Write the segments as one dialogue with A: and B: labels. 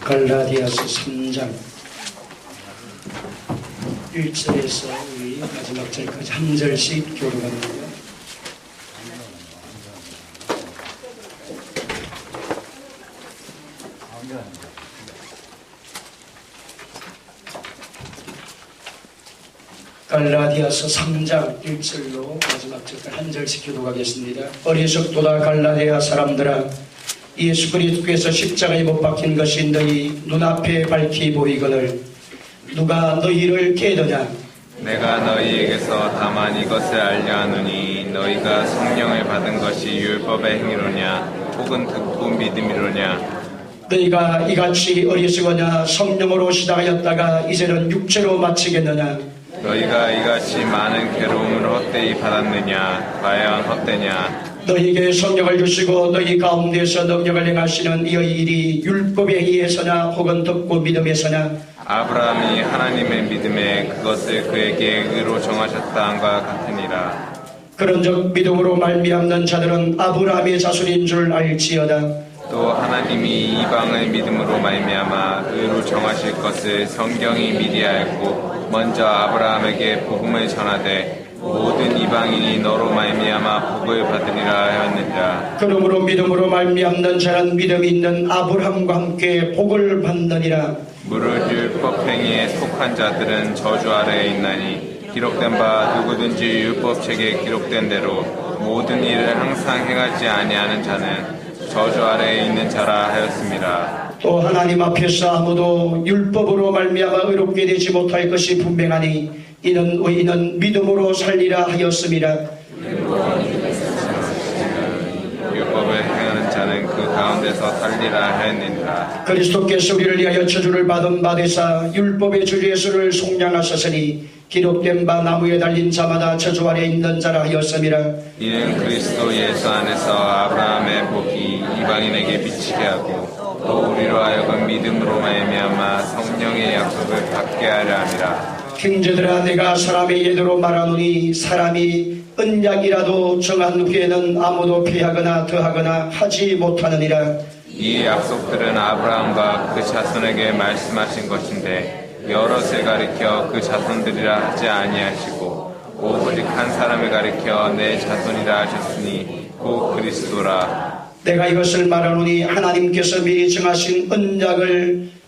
A: 갈라디아서 3장 1절에서 우리 마지막 절까지 한 절씩 교독합니다. 갈라디아서 3장 1절로 마지막 절까지 한 절씩 교독하겠습니다. 어리석도다 갈라디아 사람들아, 예수 그리스도께서 십자가에 못 박힌 것이 너희 눈앞에 밝히 보이거늘 누가 너희를 깨더냐?
B: 내가 너희에게서 다만 이것을 알려 하노니 너희가 성령을 받은 것이 율법의 행위로냐 혹은 듣고 믿음이로냐.
A: 너희가 이같이 어리석으냐? 성령으로 시작하였다가 이제는 육체로 마치겠느냐?
B: 너희가 이같이 많은 괴로움을 헛되이 받았느냐? 과연 헛되냐?
A: 너희에게 성령을 주시고 너희 가운데서 능력을 행하시는 이의 일이 율법에 의해서냐 혹은 듣고 믿음에서냐?
B: 아브라함이 하나님의 믿음에 그것을 그에게 의로 정하셨다 함과 같으니라.
A: 그런즉 믿음으로 말미암는 자들은 아브라함의 자손인 줄 알지어다.
B: 또 하나님이 이방을 믿음으로 말미암아 의로 정하실 것을 성경이 미리 알고 먼저 아브라함에게 복음을 전하되 모든 이방인이 너로 말미암아 복을 받으리라 하였느니라.
A: 그러므로 믿음으로 말미암는 자는 믿음이 있는 아브라함과 함께 복을 받느니라.
B: 무릇 율법 행위에 속한 자들은 저주 아래에 있나니 기록된 바 누구든지 율법책에 기록된 대로 모든 일을 항상 행하지 아니하는 자는 저주 아래에 있는 자라 하였습니다.
A: 또 하나님 앞에서 아무도 율법으로 말미암아 의롭게 되지 못할 것이 분명하니 이는 의인은 믿음으로 살리라 하였음이라.
B: 율법을 행하는 자는 그 가운데서 살리라 하였느니라.
A: 그리스도께서 우리를 위하여 저주를 받은 바 되사 율법의 주 예수를 속량하셨으니 기록된 바 나무에 달린 자마다 저주 아래 있는 자라 하였음이라.
B: 이는 그리스도 예수 안에서 아브라함의 복이 이방인에게 미치게 하고 또 우리로 하여금 믿음으로 말미암아 성령의 약속을 받게 하려 함이라.
A: 형제들아, 내가 사람의 예대로 말하노니 사람이 언약이라도 정한 후에는 아무도 피하거나 더하거나 하지 못하느니라.
B: 이 약속들은 아브라함과 그 자손에게 말씀하신 것인데 여럿을 가리켜 그 자손들이라 하지 아니하시고 오직 한 사람을 가리켜 내 자손이라 하셨으니 곧 그리스도라.
A: 내가 이것을 말하노니 하나님께서 미리 정하신 언약을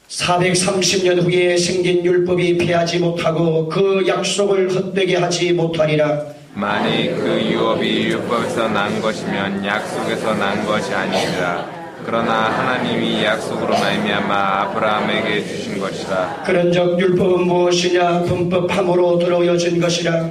A: 430년 후에 생긴 율법이 폐하지 못하고 그 약속을 헛되게 하지 못하리라.
B: 만일 그 유업이 율법에서 난 것이면 약속에서 난 것이 아니니라. 그러나 하나님이 약속으로 말미암아 아브라함에게 주신 것이라.
A: 그런즉 율법은 무엇이냐? 범법함으로 들어여진 것이라.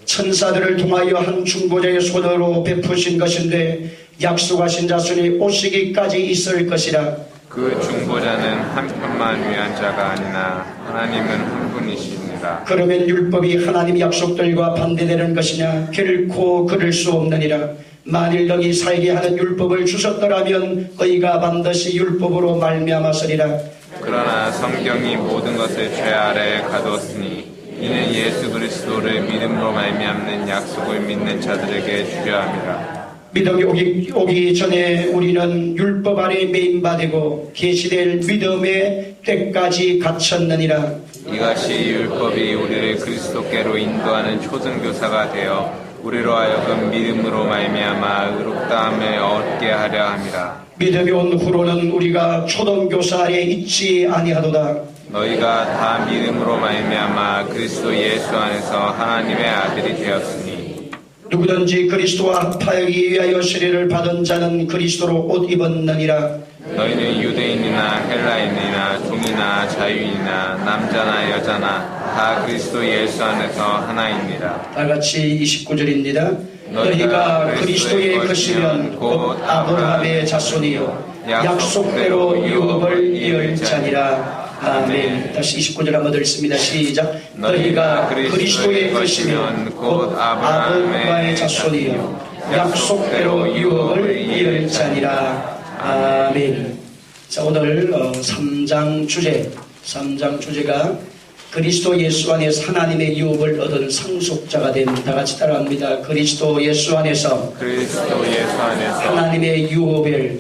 A: 천사들을 통하여 한 중보자의 손으로 베푸신 것인데 약속하신 자손이 오시기까지 있을 것이라.
B: 그 중보자는 한편만 위한 자가 아니나 하나님은 한 분이시니라.
A: 그러면 율법이 하나님 약속들과 반대되는 것이냐? 결코 그럴 수 없느니라. 만일 너희 살게 하는 율법을 주셨더라면 너희가 반드시 율법으로 말미암았으리라.
B: 그러나 성경이 모든 것을 죄 아래에 가두었으니 이는 예수 그리스도를 믿음으로 말미암는 약속을 믿는 자들에게 주려 함이라.
A: 믿음이 오기 전에 우리는 율법 아래 매인바되고 계시될 믿음의 때까지 갇혔느니라.
B: 이것이 율법이 우리를 그리스도께로 인도하는 초등교사가 되어 우리로 하여금 믿음으로 말미암아 의롭다함을 얻게 하려 함이라.
A: 믿음이 온 후로는 우리가 초등교사 아래 있지 아니하도다.
B: 너희가 다 믿음으로 말미암아 그리스도 예수 안에서 하나님의 아들이 되었으니
A: 누구든지 그리스도와 합하기 위하여 세례를 받은 자는 그리스도로 옷 입었느니라.
B: 너희는 유대인이나 헬라인이나 종이나 자유인이나 남자나 여자나 다 그리스도 예수 안에서 하나입니다.
A: 다같이 29절입니다. 너희가 그리스도의 것이면 곧 아브라함의 자손이요 약속대로 유업을 이을 자니라. 아멘. 다시 29절 한번 더 읽습니다. 시작. 너희가 그리스도의 것이면 곧 아브라함의 자손이요 약속대로 유업을 이을 자니라. 아멘. 자, 오늘 3장 주제가 그리스도 예수 안에서 하나님의 유업을 얻은 상속자가 된 다 같이 따라합니다. 그리스도 예수 안에서
B: 그리스도 예수 안에서
A: 하나님의 유업을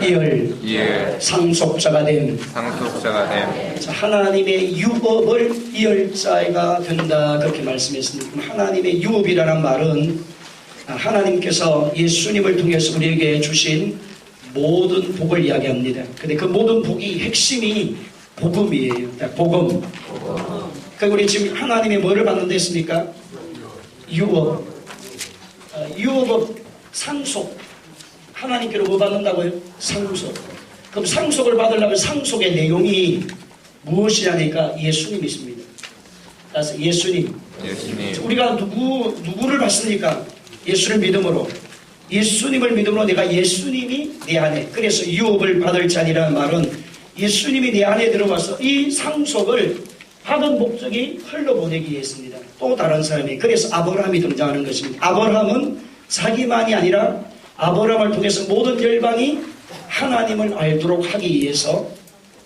A: 이을 상속자가 된
B: 상속자가 됨.
A: 자, 하나님의 유업을 이을 자가 된다 그렇게 말씀했습니다. 그럼 하나님의 유업이라는 말은 하나님께서 예수님을 통해서 우리에게 주신 모든 복을 이야기합니다. 근데 그 모든 복이 핵심이 복음이에요. 자, 복음. 그러니까 우리 지금 하나님의 뭐를 받는다 했습니까? 유업. 유업은 상속. 하나님께로 뭐 받는다고요? 상속. 그럼 상속을 받으려면 상속의 내용이 무엇이냐니까 예수님이 있습니다. 그래서 예수님. 우리가 누구를 받습니까? 예수를 믿음으로. 예수님을 믿음으로 내가 예수님이 내 안에. 그래서 유업을 받을 자니라는 말은 예수님이 내 안에 들어와서 이 상속을 받은 목적이 흘러보내기 위해서입니다. 또 다른 사람이. 그래서 아브라함이 등장하는 것입니다. 아브라함은 자기만이 아니라 아브라함을 통해서 모든 열방이 하나님을 알도록 하기 위해서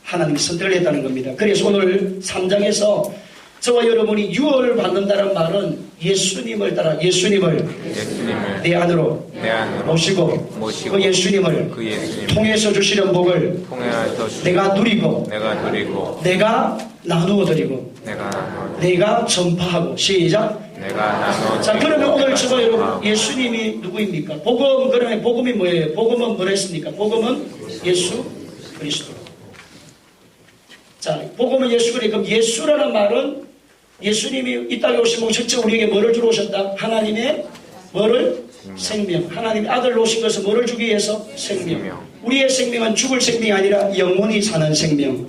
A: 하나님이 선택을 했다는 겁니다. 그래서 오늘 3장에서 저와 여러분이 유업을 받는다는 말은 예수님을 따라 예수님을 내 안으로 모시고 그 예수님을 통해서 주시는 복을 내가 누리고 내가 나누어 드리고 내가 전파하고 시작. 자, 그러면 오늘 저와 여러분 예수님이 누구입니까? 복음. 그러면 복음이 뭐예요? 복음은 뭐라 했습니까? 복음은 예수 그리스도. 자, 복음은 예수 그리스도. 그럼 예수라는 말은 예수님이 이 땅에 오신 목적지 우리에게 뭐를 주러 오셨다? 하나님의 뭐를? 생명. 하나님의 아들로 오신 것은 뭐를 주기 위해서? 생명. 우리의 생명은 죽을 생명이 아니라 영원히 사는 생명.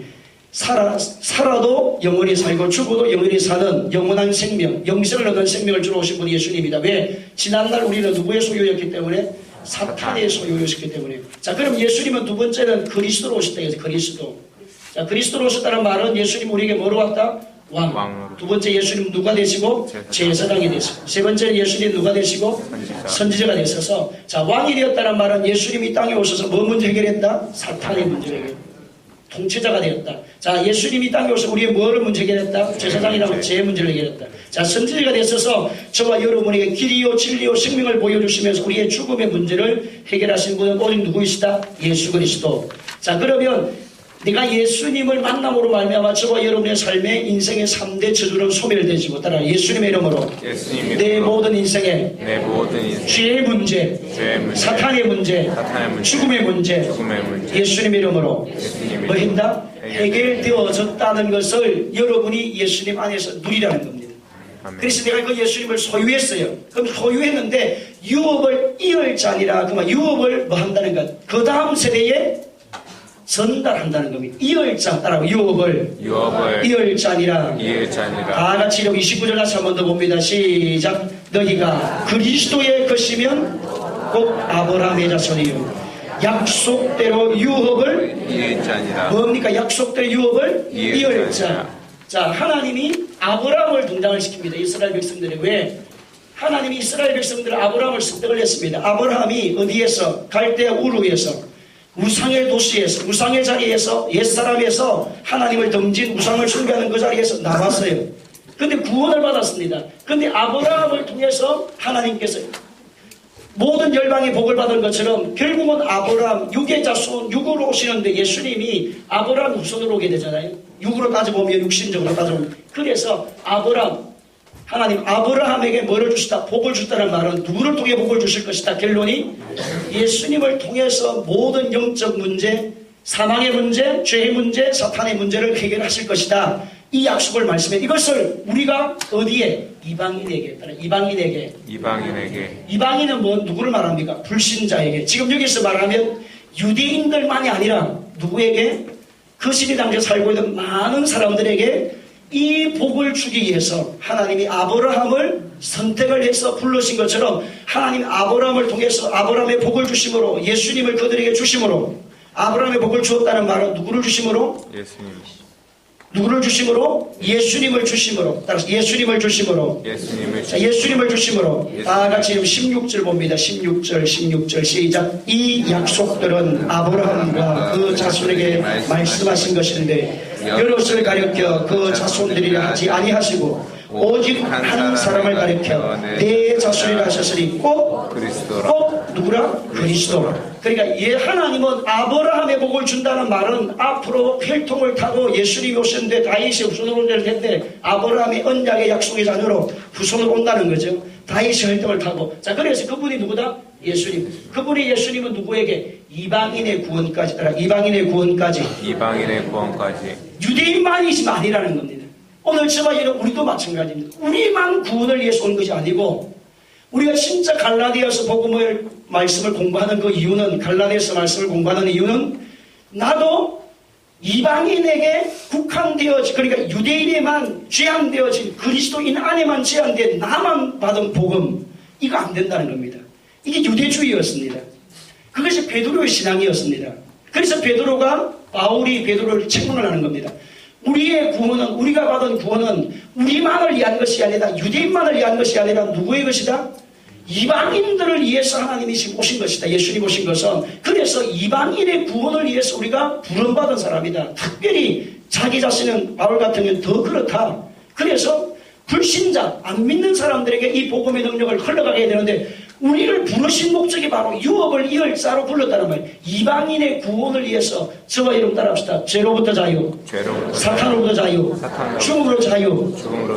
A: 살아도 영원히 살고 죽어도 영원히 사는 영원한 생명, 영생을 얻는 생명을 주러 오신 분이 예수님입니다. 왜? 지난날 우리는 누구의 소유였기 때문에? 사탄의 소유였기 때문에. 자, 그럼 예수님은 두 번째는 그리스도로 오셨다 해서 그리스도. 자, 그리스도로 오셨다는 말은 예수님 우리에게 뭐로 왔다? 왕. 두 번째 예수님 누가 되시고? 제사장이 되시고. 세 번째 예수님 누가 되시고? 선지자가 되셔서. 자, 왕이 되었다는 말은 예수님이 땅에 오셔서 뭐 문제 해결했다? 사탄의 문제를 해결했다. 통치자가 되었다. 자, 예수님이 땅에 오셔서 우리의 뭐를 문제 해결했다? 제사장이라고 제 문제를 해결했다. 자, 선지자가 되셔서 저와 여러분에게 길이요 진리요 생명을 보여주시면서 우리의 죽음의 문제를 해결하신 분은 오직 누구이시다? 예수 그리스도. 자, 그러면 내가 예수님을 만남으로 말미암아 저와 여러분의 삶의 인생의 3대 저주는 소멸되지고 따라 예수님의 이름으로 내 모든 인생의 죄의 문제, 사탄의 문제, 죽음의 문제 예수님의 이름으로 뭐 했다? 해결되어졌다는 것을 여러분이 예수님 안에서 누리라는 겁니다. 그래서 내가 그 예수님을 소유했어요. 그럼 소유했는데 유업을 이을 자니라. 그러면 유업을 뭐 한다는 것? 그 다음 세대에 전달한다는 겁니다. 이을 자 따라고 유업을 이을 자니라. 다 같이 여기 29절 다시 한 번 더 봅니다. 시작. 너희가 그리스도의 것이면 곧 아브라함의 자손이요 약속대로 유업을
B: 이을 자니라.
A: 뭡니까? 약속대로 유업을 이을 자. 자, 하나님이 아브라함을 등장을 시킵니다. 이스라엘 백성들이. 왜? 하나님이 이스라엘 백성들을 아브라함을 선택을 했습니다. 아브라함이 어디에서? 갈대아 우르에서 우상의 도시에서 우상의 자리에서 옛사람에서 하나님을 덤진 우상을 숭배하는 그 자리에서 나왔어요. 그런데 구원을 받았습니다. 그런데 아브라함을 통해서 하나님께서 모든 열방의 복을 받은 것처럼 결국은 아브라함 육의 자손 육으로 오시는데 예수님이 아브라함 후손으로 오게 되잖아요. 육으로 따져보면 육신적으로 따져보면. 그래서 하나님 아브라함에게 뭐를 주시다? 복을 주다는 말은 누구를 통해 복을 주실 것이다? 결론이 예수님을 통해서 모든 영적 문제, 사망의 문제, 죄의 문제, 사탄의 문제를 해결하실 것이다. 이 약속을 말씀해. 이것을 우리가 어디에? 이방인에게. 이방인은 뭐 누구를 말합니까? 불신자에게. 지금 여기서 말하면 유대인들만이 아니라 누구에게? 그 시대 당시에 살고 있는 많은 사람들에게 이 복을 주기 위해서 하나님이 아브라함을 선택을 해서 부르신 것처럼 하나님 아브라함을 통해서 아브라함의 복을 주심으로 예수님을 그들에게 주심으로 아브라함의 복을 주었다는 말은 누구를 주심으로? 누구를 주심으로? 예수님을 주심으로. 따라서 예수님을 주심으로. 자, 예수님을 주심으로. 다 같이 16절 봅니다. 16절 시작. 이 약속들은 아브라함과 그 자손에게 말씀하신 것인데 여럿을 가리켜 그 자손들이라 하지 아니하시고 오직 한 사람을 가리켜 내 자손이라 하셨으니 꼭 누구라? 그리스도. 그러니까 하나님은 아브라함의 복을 준다는 말은 앞으로 혈통을 타고 예수님이 오셨는데 다윗이 후손으로 온다는 텐데 아브라함이 언약의 약속의 자녀로 후손으로 온다는 거죠. 다윗이 혈통을 타고. 자, 그래서 그분이 누구다? 예수님. 그분이 예수님은 누구에게? 이방인의 구원까지. 이방인의 구원까지. 유대인만이 아니라는 겁니다. 오늘 저와 여러분 우리도 마찬가지입니다. 우리만 구원을 위해서 온 것이 아니고 우리가 진짜 갈라디아서 복음을 말씀을 공부하는 그 이유는 갈라디아서 말씀을 공부하는 이유는 나도 이방인에게 국한되어진 그러니까 유대인에만 제한되어진 그리스도인 안에만 제한된 나만 받은 복음 이거 안 된다는 겁니다. 이게 유대주의였습니다. 그것이 베드로의 신앙이었습니다. 그래서 바울이 베드로를 책망을 하는 겁니다. 우리의 구원은 우리가 받은 구원은 우리만을 위한 것이 아니라 유대인만을 위한 것이 아니라 누구의 것이다? 이방인들을 위해서 하나님이 지금 오신 것이다. 예수님 오신 것은. 그래서 이방인의 구원을 위해서 우리가 부름받은 사람이다. 특별히 자기 자신은 바울 같은 경우는 더 그렇다. 그래서 불신자, 안 믿는 사람들에게 이 복음의 능력을 흘러가게 되는데 우리를 부르신 목적이 바로 유업을 이을 자로 불렀다는 말이에요. 이방인의 구원을 위해서 저와 여러분 따라합시다. 죄로부터 자유, 사탄으로부터 자유, 죽음으로 자유,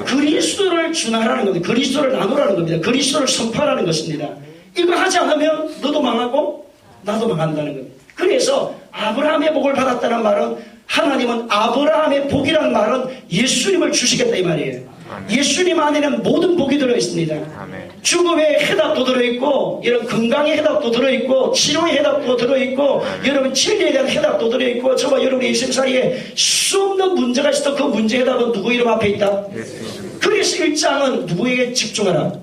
A: 그리스도를 준하라는 겁니다. 그리스도를 나누라는 겁니다. 그리스도를 선포하라는 것입니다. 이거 하지 않으면 너도 망하고 나도 망한다는 겁니다. 그래서 아브라함의 복을 받았다는 말은 하나님은 아브라함의 복이라는 말은 예수님을 주시겠다 이 말이에요. 예수님 안에는 모든 복이 들어있습니다. 죽음의 해답도 들어있고 이런 건강의 해답도 들어있고 치료의 해답도 들어있고 여러분 진리에 대한 해답도 들어있고 저와 여러분의 인생사이에 수 없는 문제가 있어도 그 문제 해답은 누구 이름 앞에 있다? 그래서 1장은 누구에게 집중하라?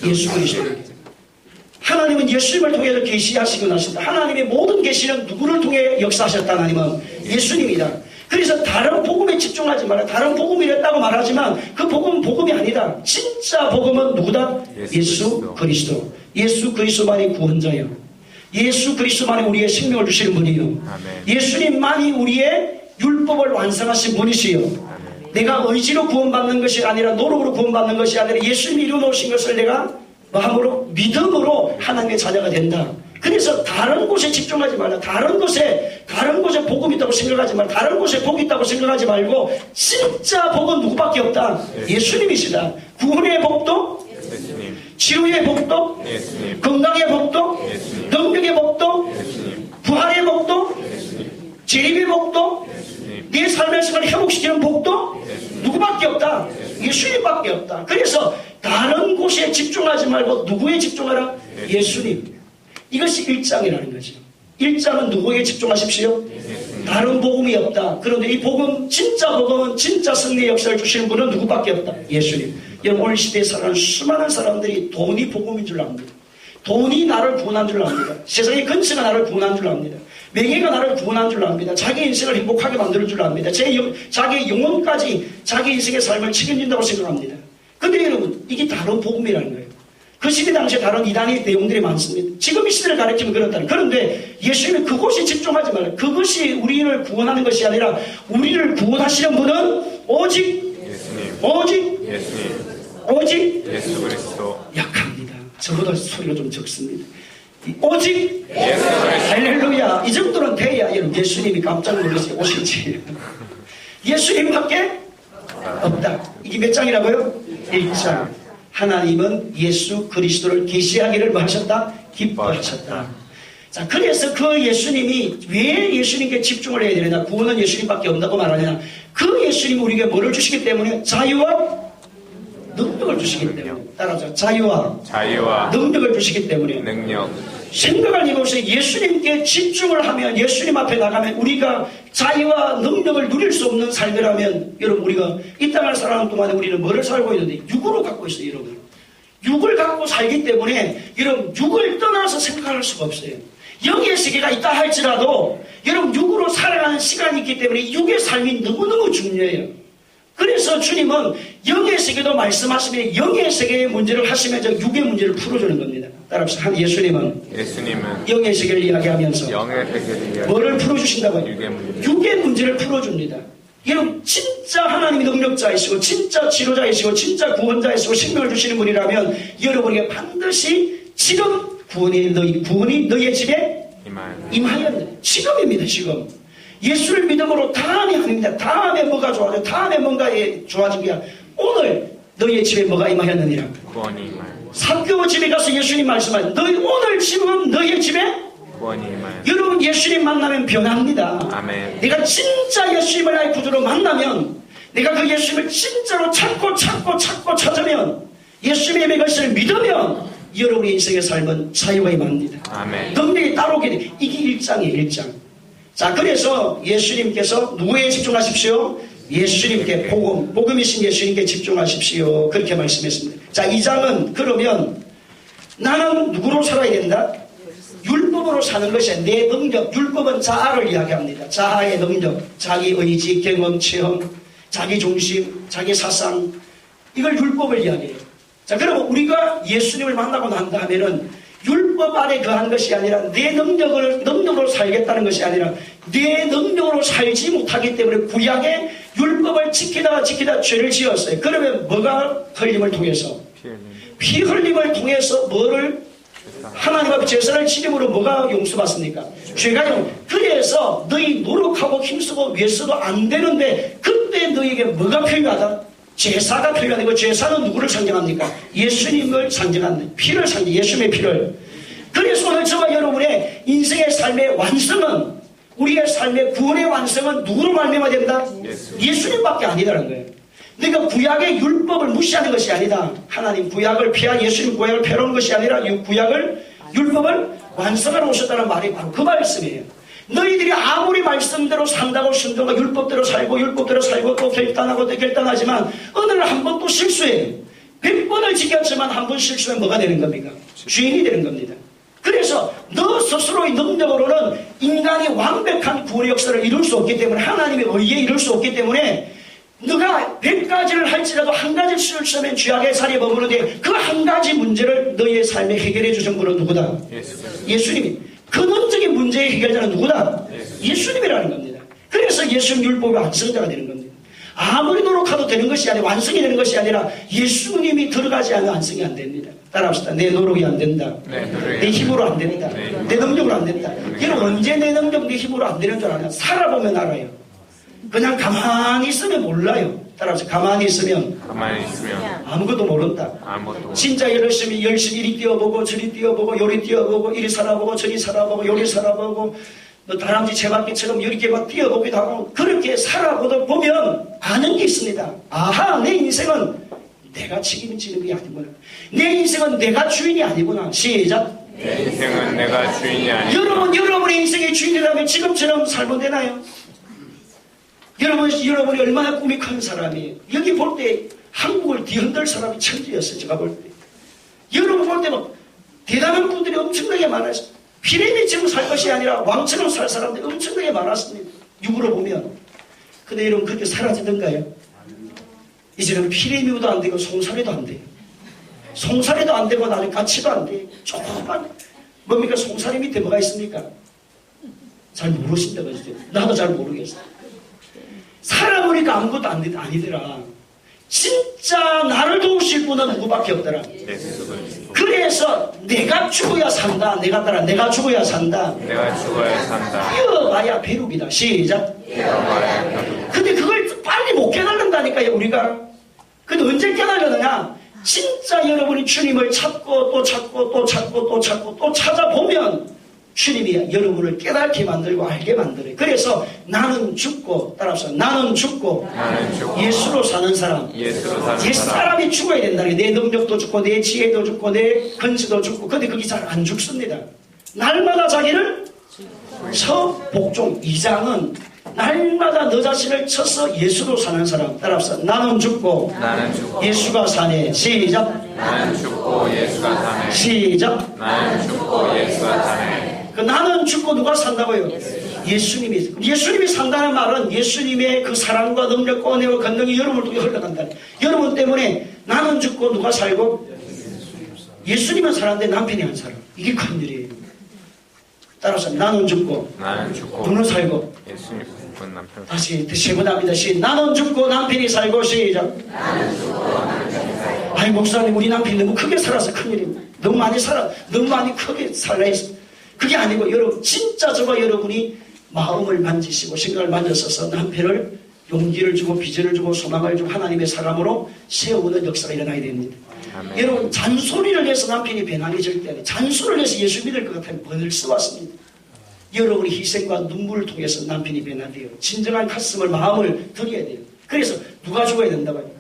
A: 예수 그리스도에게. 하나님은 예수님을 통해서 계시하시고 나십니다. 하나님의 모든 계시는 누구를 통해 역사하셨다? 하나님은 예수님이다. 그래서 다른 복음에 집중하지 말라. 다른 복음이랬다고 말하지만 그 복음은 복음이 아니다. 진짜 복음은 누구다? 예수 그리스도. 예수 그리스도만이 구원자요. 예수 그리스도만이 우리의 생명을 주시는 분이요. 예수님만이 우리의 율법을 완성하신 분이시요. 내가 의지로 구원받는 것이 아니라 노력으로 구원받는 것이 아니라 예수님이 이루어놓으신 것을 내가 마음으로 믿음으로 하나님의 자녀가 된다. 그래서 다른 곳에 집중하지 말라. 다른 곳에 복음이 있다고 생각하지 말라. 다른 곳에 복이 있다고 생각하지 말고 진짜 복은 누구밖에 없다? 예수님이시다. 구원의 복도, 치료의 복도, 건강의 복도, 능력의 복도, 부활의 복도, 재림의 복도, 내 삶의 생활을 회복시키는 복도 누구밖에 없다? 예수님밖에 없다. 그래서 다른 곳에 집중하지 말고 누구에 집중하라? 예수님. 이것이 1장이라는 거죠. 1장은 누구에게 집중하십시오? 다른 복음이 없다. 그런데 이 복음, 진짜 복음은 진짜 승리의 역사를 주시는 분은 누구밖에 없다? 예수님. 여러분 오늘 시대에 살아가는 수많은 사람들이 돈이 복음인 줄 압니다. 돈이 나를 구원한 줄 압니다. 세상의 근처가 나를 구원한 줄 압니다. 명예가 나를 구원한 줄 압니다. 자기 인생을 행복하게 만들 줄 압니다. 자기 영혼까지 자기 인생의 삶을 책임진다고 생각합니다. 근데 여러분 이게 다른 복음이라는 거예요. 그 시대 당시에 다른 이단의 내용들이 많습니다. 지금 이 시대를 가리키면 그렇다는. 그런데 예수님이 그곳에 집중하지 말라. 그것이 우리를 구원하는 것이 아니라 우리를 구원하시는 분은 오직
B: 예수 그리스도.
A: 약합니다. 저보다 소리가 좀 적습니다. 오직 예수 그리스도. 할렐루야. 이 정도는 돼야 여러분 예수님이 깜짝 놀라서 오실지. 예수님밖에 없다. 이게 몇 장이라고요? 1장. 하나님은 예수 그리스도를 계시하기를 뭐 하셨다? 기뻐하셨다. 자, 그래서 그 예수님이 왜 예수님께 집중을 해야 되느냐? 구원은 예수님밖에 없다고 말하느냐? 그 예수님이 우리에게 뭐를 주시기 때문에? 자유와 능력을 주시기 때문에. 따라서 자유와 능력을 주시기 때문에. 생각을 해보세요. 예수님께 집중을 하면, 예수님 앞에 나가면 우리가 자유와 능력을 누릴 수 없는 삶이라면, 여러분 우리가 이 땅을 살아가는 동안에 우리는 뭐를 살고 있는데? 육으로 갖고 있어요, 여러분. 육을 갖고 살기 때문에 여러분 육을 떠나서 생각할 수가 없어요. 영의 세계가 있다 할지라도 여러분 육으로 살아가는 시간이 있기 때문에 육의 삶이 너무너무 중요해요. 그래서 주님은 영의 세계도 말씀하시면 영의 세계의 문제를 하시면서 육의 문제를 풀어주는 겁니다. 따라서 예수님은 영의 세계를 이야기하면서 뭐를 풀어주신다고요? 육의 문제를 풀어줍니다. 여러분 진짜 하나님이 능력자이시고 진짜 치료자이시고 진짜 구원자이시고 생명을 주시는 분이라면 여러분에게 반드시 지금 구원이 너희의 집에 임하였네. 지금입니다. 지금 예수를 믿음으로 다음이 아닙니다. 다음에 뭐가 좋아져? 다음에 뭔가 좋아진 게 오늘 너희의 집에 뭐가 임하였느니라. 사개오 집에 가서 예수님 말씀하신 너희 오늘 지금 너희의 집에 여러분 예수님 만나면 변합니다.
B: 아멘.
A: 내가 진짜 예수님을 나의 구주로 만나면 내가 그 예수님을 진짜로 찾고 찾으면 예수님의 것을 믿으면 여러분의 인생의 삶은 자유가 임합니다.
B: 아멘.
A: 능력이 따라오게 돼. 이게 1장이에요. 1장. 자, 그래서 예수님께서 누구에 집중하십시오? 예수님께 복음이신 예수님께 집중하십시오. 그렇게 말씀했습니다. 자, 2장은 그러면 나는 누구로 살아야 된다? 율법으로 사는 것이 내 능력. 율법은 자아를 이야기합니다. 자아의 능력, 자기 의지, 경험, 체험, 자기 중심, 자기 사상, 이걸 율법을 이야기해요. 자, 그러면 우리가 예수님을 만나고 난다 하면은 율법 아래 거한 것이 아니라 내 능력으로 살겠다는 것이 아니라 내 능력으로 살지 못하기 때문에 구약의 율법을 지키다가 죄를 지었어요. 그러면 뭐가 흘림을 통해서? 피 흘림을 통해서 뭐를? 하나님 앞에 제사를 지름으로 뭐가 용서받습니까? 죄가 그래서 너희 노력하고 힘쓰고 위해서도 안 되는데 그때 너희에게 뭐가 필요하다? 제사가 필요하고 제사는 누구를 상징합니까? 예수님을 상징하는 피를 예수님의 피를. 그래서 오늘 저와 여러분의 인생의 삶의 완성은 우리의 삶의 구원의 완성은 누구로 말미암아 된다? 예수님밖에 아니라는 거예요. 그러니까 구약의 율법을 무시하는 것이 아니다. 하나님 구약을 예수님 구약을 펴놓은 것이 아니라 율법을 완성하러 오셨다는 말이 바로 그 말씀이에요. 너희들이 아무리 말씀대로 산다고 순종하고 율법대로 살고 또 결단하고 또 결단하지만 어느 날 한 번 또 실수해요. 100번을 지켰지만 한 번 실수하면 뭐가 되는 겁니까? 죄인이 되는 겁니다. 그래서 너 스스로의 능력으로는 인간이 완벽한 구원의 역사를 이룰 수 없기 때문에 하나님의 의에 이룰 수 없기 때문에 너가 100가지를 할지라도 한 가지를 실수하면 죄악의 살에 머무르는데 그 한 가지 문제를 너희의 삶에 해결해 주신 분은 누구다? 예수님이. 근원적인 문제의 해결자는 누구다? 예수님이라는 겁니다. 그래서 예수님 율법의 완성자가 되는 겁니다. 아무리 노력해도 되는 것이 아니라 완성이 되는 것이 아니라 예수님이 들어가지 않으면 완성이 안 됩니다. 따라합시다. 내 노력이 안 된다. 내 힘으로 안 된다. 내 능력으로 안 된다. 여러분 언제 내 능력, 내 힘으로 안 되는 줄 아냐? 살아보면 알아요. 그냥 가만히 있으면 몰라요. 따라합시다. 가만히 있으면 아무것도 모른다. 진짜 열심히 이리 뛰어보고 저리 뛰어보고 요리 뛰어보고 이리 살아보고 저리 살아보고 요리 살아보고 다람쥐 채바퀴처럼 이렇게 막 뛰어보기도 하고 그렇게 살아보다 보면 아는 게 있습니다. 아하, 내 인생은 내가 책임지는 게 아니구나. 내 인생은 내가 주인이 아니구나. 시작.
B: 내 인생은 내가 주인이 아니구나.
A: 여러분의 인생의 주인이라면 지금처럼 살면 되나요? 여러분이 얼마나 꿈이 큰 사람이에요. 여기 볼 때 한국을 뒤흔들 사람이 천지였어요. 제가 볼 때. 여러분 볼 때 막 대단한 분들이 엄청나게 많았어요. 피레미처럼 살 것이 아니라 왕처럼 살 사람들이 엄청나게 많았습니다. 육으로 보면. 근데 여러분 그렇게 사라지던가요? 이제는 피레미도 안 되고 송사리도 안 돼요. 송사리도 안 되고 나는 가치도 안 돼요. 조금만 뭡니까? 송사리 밑에 뭐가 있습니까? 잘 모르신다 그러죠. 나도 잘 모르겠어요. 살아보니까 아무것도 아니더라. 진짜 나를 도우실 분은 누구밖에 없더라. 그래서 내가 죽어야 산다. 내가 죽어야 산다. 뛰어봐야 배룩이다. 시작. 근데 그걸 빨리 못 깨달는다니까요. 우리가. 근데 언제 깨달으느냐? 진짜 여러분이 주님을 찾고 또 찾아보면 주님이 여러분을 깨닫게 만들고 알게 만들어요. 그래서 나는 죽고 따라서 나는 죽고 예수로 사는 사람. 사람이 죽어야 된다는 게 내 능력도 죽고 내 지혜도 죽고 내 근시도 죽고. 근데 그게 잘 안 죽습니다. 날마다 자기를 복종 2장은 날마다 너 자신을 쳐서 예수로 사는 사람. 따라서 나는 죽고 예수가 사네. 시작.
B: 나는 죽고 예수가 사네.
A: 시작.
B: 나는 죽고 예수가 사네.
A: 나는 죽고 누가 산다고요? 예수님이 산다는 말은 예수님의 그 사랑과 능력과 은혜와 권능이 여러분을 통해 흘러간다. 여러분 때문에 나는 죽고 누가 살고? 예수님은 살았는데 남편이 안 살아. 이게 큰일이에요. 따라서 나는 죽고 누는 살고.
B: 예수님 죽은 남편.
A: 다시 세번합니다. 나는 죽고 남편이 살고. 시작. 아니 목사님 우리 남편이 너무 크게 살아서 큰일입니다. 너무 많이 크게 살아있어. 그게 아니고 여러분 진짜 저와 여러분이 마음을 만지시고 생각을 만졌어서 남편을 용기를 주고 비전을 주고 소망을 주고 하나님의 사람으로 세우는 역사가 일어나야 됩니다.
B: 아멘.
A: 여러분 잔소리를 해서 남편이 배낭이 절대 아니에요. 잔소리를 해서 예수 믿을 것 같으면 벌써 왔습니다. 여러분의 희생과 눈물을 통해서 남편이 변화돼요. 진정한 가슴을 마음을 드려야 돼요. 그래서 누가 죽어야 된다고요?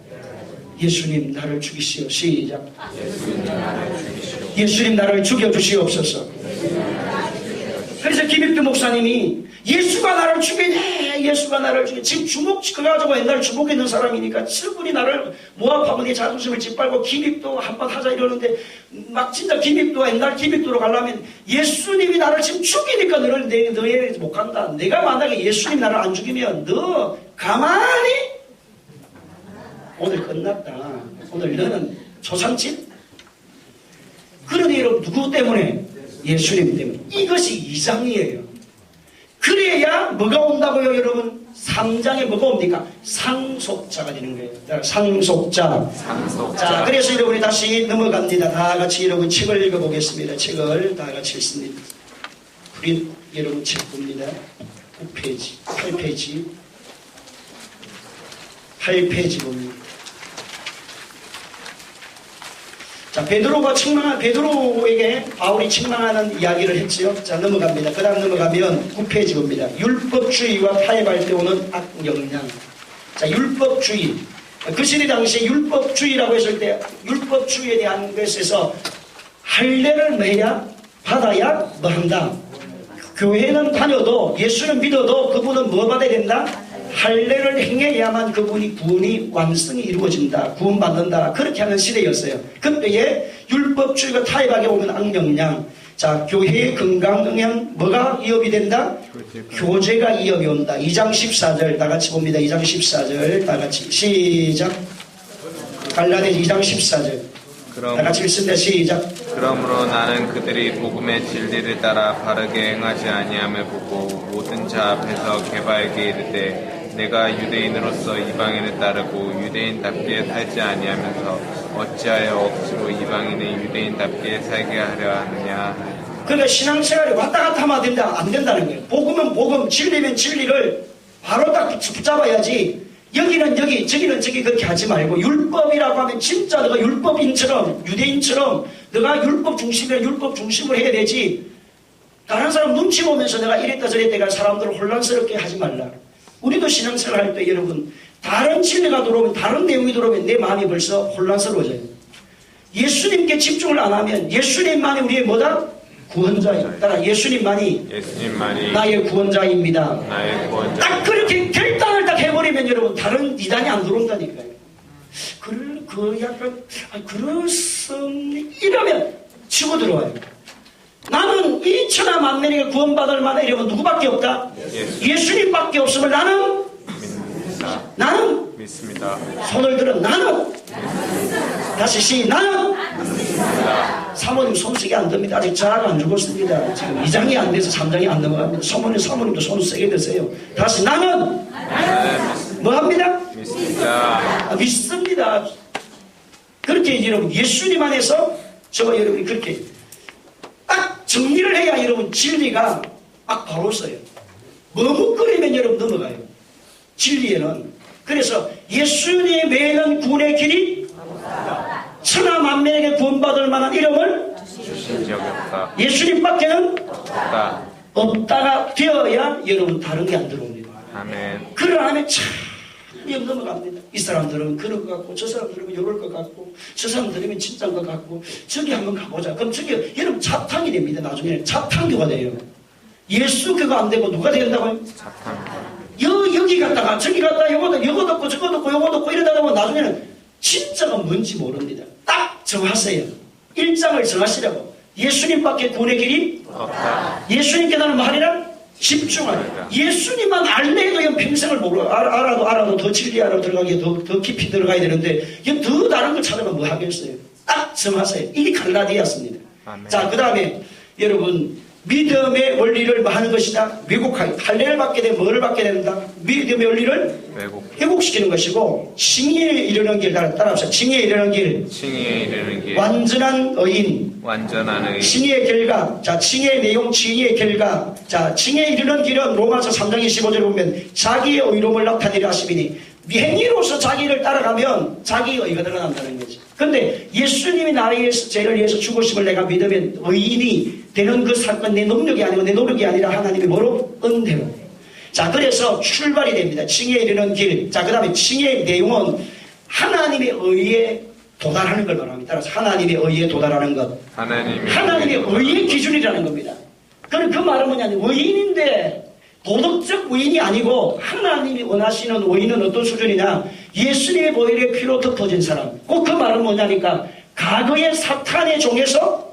A: 예수님 나를 죽이시오. 시작. 예수님 나를 죽여주시옵소서. 그래서 김익두 목사님이 예수가 나를 죽이네. 예수가 나를 죽이네. 지금 주목 그가지고 옛날 주목에 있는 사람이니까 저분이 나를 모압하고 내 자존심을 짓밟고 김익두 한번 하자 이러는데 막 진짜 김익두가 옛날 김익두로 가려면 예수님이 나를 지금 죽이니까 너희 못 간다. 내가 만약에 예수님 나를 안 죽이면 너 가만히 오늘 끝났다. 오늘 너는 초상집. 그러니 여러분 누구 때문에? 예수님 때문에. 이것이 2장이에요. 그래야 뭐가 온다고요 여러분? 3장에 뭐가 옵니까? 상속자가 되는 거예요. 상속자. 자, 그래서 여러분이 다시 넘어갑니다. 다 같이 여러분 책을 읽어보겠습니다. 책을 다 같이 읽습니다. 우리 여러분 책 봅니다. 9페이지, 8페이지. 8페이지 봅니다. 자, 베드로에게 바울이 책망하는 이야기를 했지요. 자, 넘어갑니다. 그 다음 넘어가면 9페이지 봅니다. 율법주의와 타협할 때 오는 악영향. 자, 율법주의. 그 시대 당시에 율법주의라고 했을 때, 율법주의에 대한 것에서 할례를 매야 받아야 뭐 한다. 교회는 다녀도, 예수는 믿어도 그분은 뭐 받아야 된다? 할례를 행해야만 그분이 구원이 완성이 이루어진다. 구원받는다. 그렇게 하는 시대였어요. 그때에 율법주의가 타협하게 오면 악영향. 자, 교회의 건강영향 뭐가 위협이 된다? 교제가 위협이 온다. 2장 14절 다 같이 봅니다. 2장 14절 다 같이 시작. 갈라디아 2장 14절 다 같이 읽습니다. 시작.
B: 그러므로 나는 그들이 복음의 진리를 따라 바르게 행하지 아니함을 보고 모든 자 앞에서 개바에게 이르되 내가 유대인으로서 이방인을 따르고 유대인답게 살지 아니하면서 어찌하여 억지로 이방인의 유대인답게 살게 하려 하느냐.
A: 그러니까 신앙생활이 왔다 갔다 하면 안 된다는 거예요. 복음은 복음, 진리면 진리를 바로 딱 붙잡아야지. 여기는 여기, 저기는 저기 그렇게 하지 말고 율법이라고 하면 진짜 너가 율법인처럼 유대인처럼 너가 율법 중심이면 율법 중심으로 해야 되지. 다른 사람 눈치 보면서 내가 이랬다 저랬다 사람들을 혼란스럽게 하지 말라. 우리도 신앙생활 할 때 여러분 다른 진리가 들어오면 다른 내용이 들어오면 내 마음이 벌써 혼란스러워져요. 예수님께 집중을 안 하면 예수님만이 우리의 뭐다? 구원자입니다. 따라 예수님만이 나의 구원자입니다. 딱 그렇게 결단을 딱 해버리면 여러분 다른 이단이 안 들어온다니까요. 그렇습니다. 이러면 치고 들어와요. 나는 이 천하 만민에게 구원받을 만한 이름은 누구밖에 없다? 예수님밖에 없으면 나는
B: 믿습니다.
A: 손을 들어 나는 다시 나는 사모님 손쓰기 안 됩니다. 아직 자아가 안 죽었습니다. 지금 2장이 안 돼서 3장이 안 넘어갑니다. 사모님도 손 세게 드세요. 다시 나는 뭐 합니다? 믿습니다. 그렇게 여러분 예수님 안에서 저와 여러분이 그렇게 딱 정리를 해야 여러분 진리가 막 바로 써요. 머뭇거리면 여러분 넘어가요. 진리에는. 그래서 예수님 외에는 구원의 길이 천하 만민에게 구원받을 만한 이름을 예수님밖에는 없다가 되어야 여러분 다른 게 안 들어옵니다.
B: 아멘.
A: 그러면 참 넘어갑니다. 이 사람들은 그럴 것 같고 저 사람들은 이럴 것 같고 저 사람들은 진짜인 것 같고 저기 한번 가보자. 그럼 저기 여러분 자탕이 됩니다. 나중에 자탕교가 돼요. 예수 그거 안 되고 누가 된다고요? 여기 갔다가 저기 갔다가 요거 듣고 저거 듣고 요거 듣고 이러다가 보면 나중에는 진짜가 뭔지 모릅니다. 딱 정하세요. 1장을 정하시라고. 예수님밖에 구원의 길이 없다. 예수님께 나는 뭐 하리라? 집중하라. 예수님만 알래도 이건 평생을 모르 알아도 더 진리 안으로 들어가기에 더 깊이 들어가야 되는데 이건 더 다른 걸 찾으면 뭐 하겠어요? 딱 정하세요. 이게 갈라디아였습니다. 자, 그 다음에 여러분 믿음의 원리를 뭐 하는 것이다? 왜곡하기. 할례를 받게 되면 뭐를 받게 된다? 믿음의 원리를 회복시키는 것이고 칭의에 이르는 길 따라합시다. 칭의에 이르는 길.
B: 칭의에 이르는 길.
A: 완전한 의인.
B: 완전한 의인.
A: 칭의의 결과. 자, 칭의의 내용, 칭의의 결과. 자, 칭의에 이르는 길은 로마서 3장 25절에 보면 자기의 의로움을 나타내려 하심이니 행위로서 자기를 따라가면 자기의 의가 드러난다는 거지. 근데 예수님이 나를 위해서 죄를 위해서 죽으심을 내가 믿으면 의인이 되는 그 사건 내 능력이 아니고 내 노력이 아니라 하나님이 뭐로? 은혜로. 자, 그래서 출발이 됩니다. 칭의에 이르는 길. 자, 그 다음에 칭의의 내용은 하나님의 의에 도달하는 걸 말합니다. 따라서 하나님의 의에 도달하는 것. 하나님의 의의 기준이라는 겁니다. 그럼 그 말은 뭐냐면 의인인데 도덕적 의인이 아니고 하나님이 원하시는 의인은 어떤 수준이냐? 예수님의 보혈의 피로 덮어진 사람. 꼭 그 말은 뭐냐니까 과거의 사탄의 종에서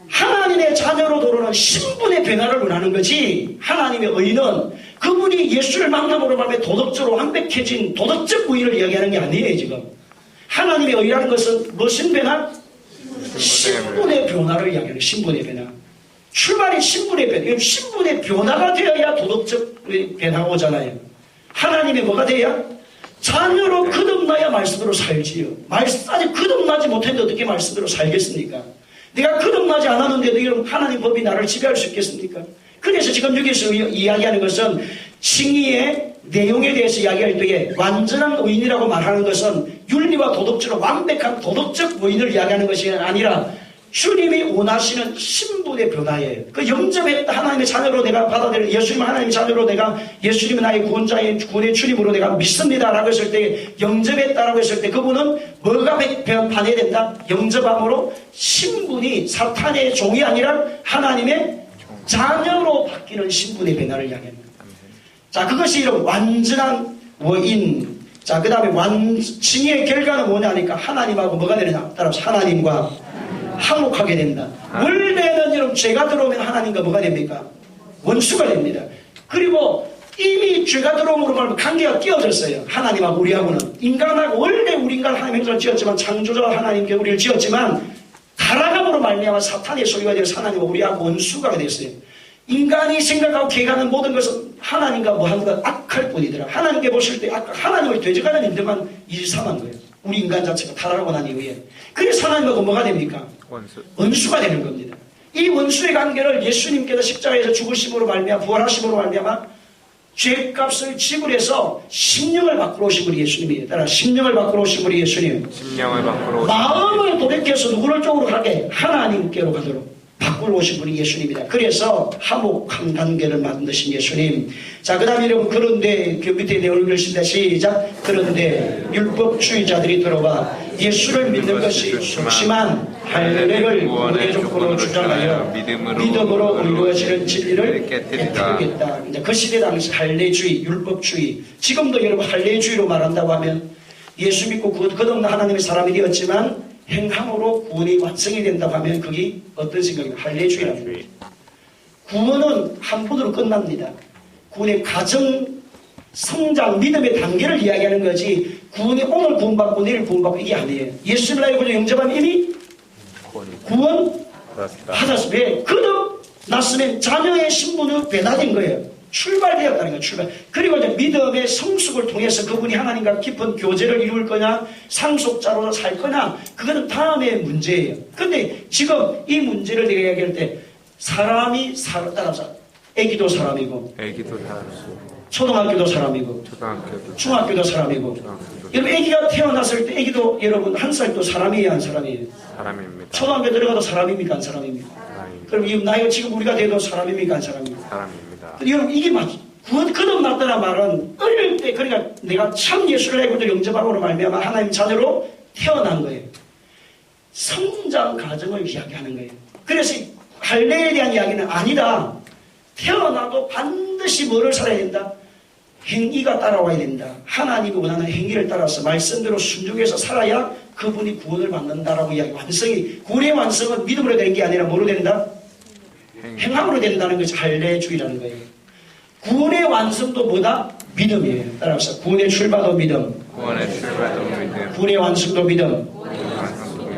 A: 하나님의 자녀로 돌아오는 신분의 변화를 원하는 거지. 하나님의 의인은 그분이 예수를 만남으로 말하면 도덕적으로 완벽해진 도덕적 의인을 이야기하는 게 아니에요. 지금 하나님의 의라는 것은 무슨 변화? 신분의 변화를 이야기하는 신분의 변화. 출발이 신분의 변화. 신분의 변화가 되어야 도덕적 변화가 오잖아요. 하나님의 뭐가 돼야? 자녀로 거듭나야 말씀대로 살지요. 아직 거듭나지 못했는데 어떻게 말씀대로 살겠습니까? 내가 거듭나지 않았는데도 이런 하나님 법이 나를 지배할 수 있겠습니까? 그래서 지금 여기서 이야기하는 것은 칭의의 내용에 대해서 이야기할 때에 완전한 의인이라고 말하는 것은 윤리와 도덕적으로 완벽한 도덕적 의인을 이야기하는 것이 아니라 주님이 원하시는 신분의 변화예요. 그 영접했다. 하나님의 자녀로 내가 받아들여 예수님을 하나님의 자녀로 내가 예수님은 나의 구원자인 구원의 주님으로 내가 믿습니다라고 했을 때 영접했다라고 했을 때 그분은 뭐가 반해야 된다? 영접함으로 신분이 사탄의 종이 아니라 하나님의 자녀로 바뀌는 신분의 변화를 이야기합니다. 자, 그것이 이런 완전한 의인. 자, 그 다음에 칭의의 결과는 뭐냐니까 하나님하고 뭐가 되느냐? 따라서 하나님과 화목하게 된다. 원래는 여러분 죄가 들어오면 하나님과 뭐가 됩니까? 원수가 됩니다. 그리고 이미 죄가 들어옴으로 말하면 관계가 끼어졌어요. 하나님하고 우리하고는. 인간하고 원래 우리 인간 하나님 형상을 지었지만 창조자 하나님께 우리를 지었지만 타락함으로 말미암아 사탄의 소유가 되어서 하나님과 우리하고 원수가 됐어요. 인간이 생각하고 계획하는 모든 것은 하나님과 뭐 하는 건 악할 뿐이더라. 하나님께 보실 때 하나님을 되져가는 인들만 일삼한 거예요. 우리 인간 자체가 타락하고 난 이후에. 그래서 하나님하고 뭐가 됩니까? 원수가 되는 겁니다. 이 원수의 관계를 예수님께서 십자가에서 죽으심으로 말미암아 부활하심으로 말미암아 죄값을 지불해서 심령을 바꾸러 오신 분이 예수님이에요. 따라 심령을 바꾸러 오신 분이 예수님. 마음을 돌이켜서 누구를 쪽으로 가게? 하나님께로 가도록 바꾸러 오신 분이 예수님이다. 그래서 화목한 관계를 만드신 예수님. 자, 그 다음에 여러분, 그런데 그 밑에 내용을 읽으신다. 시작. 그런데 율법주의자들이 들어와 예수를 믿는 것이 좋지만 할례를 구원의 조건으로 주장하여 믿음으로 이루어지는 진리를 깨뜨리겠다. 그 시대 당시 할례주의, 율법주의. 지금도 여러분 할례주의로 말한다고 하면 예수 믿고 거듭난 하나님의 사람이 되었지만 행함으로 구원이 완성이 된다고 하면 그게 어떤 생각입니까? 할례주의라는 거예요. 구원은 한 번으로 끝납니다. 구원의 과정, 성장, 믿음의 단계를 이야기하는 거지 구원이 오늘 구원받고 내일 구원받고 이게 아니에요. 예수님을 알고 영접하면 이미 구원 받았어요. 왜? 거듭났으면 자녀의 신분으로 변화된 거예요. 출발되었다는 거예요. 출발. 그리고 이제 믿음의 성숙을 통해서 그분이 하나님과 깊은 교제를 이룰 거냐 상속자로 살 거냐 그거는 다음의 문제예요. 근데 지금 이 문제를 내가 이야기할 때 사람이 따라서 애기도 사람이고 초등학교도 사람이고 중학교도 사람이고 여러분 애기가 태어났을 때 애기도 여러분 한 살도 사람이에요 안 사람이에요?
B: 사람입니다.
A: 초등학교 들어가도 사람입니까 안 사람입니까? 그럼 이 나이가 지금 우리가 돼도 사람입니까 안 사람입니까?
B: 사람입니다.
A: 여러분 이게 맞죠. 거듭났다는 말은 어릴 때 그러니까 내가 참 예수를 알고 영접함으로 말미암아 하나님 자녀로 태어난 거예요. 성장 과정을 이야기하는 거예요. 그래서 할례에 대한 이야기는 아니다. 태어나도 반드시 뭐를 살아야 된다? 행위가 따라와야 된다. 하나님이 원하는 행위를 따라서 말씀대로 순종해서 살아야 그분이 구원을 받는다라고 이야기. 구원의 완성은 믿음으로 되는 게 아니라 뭐로 된다? 행함으로 된다는 것이 할례주의라는 거예요. 구원의 완성도 뭐다? 믿음이에요. 따라서 구원의 출발도 믿음,
B: 구원의 출발도 믿음,
A: 구원의 완성도 믿음.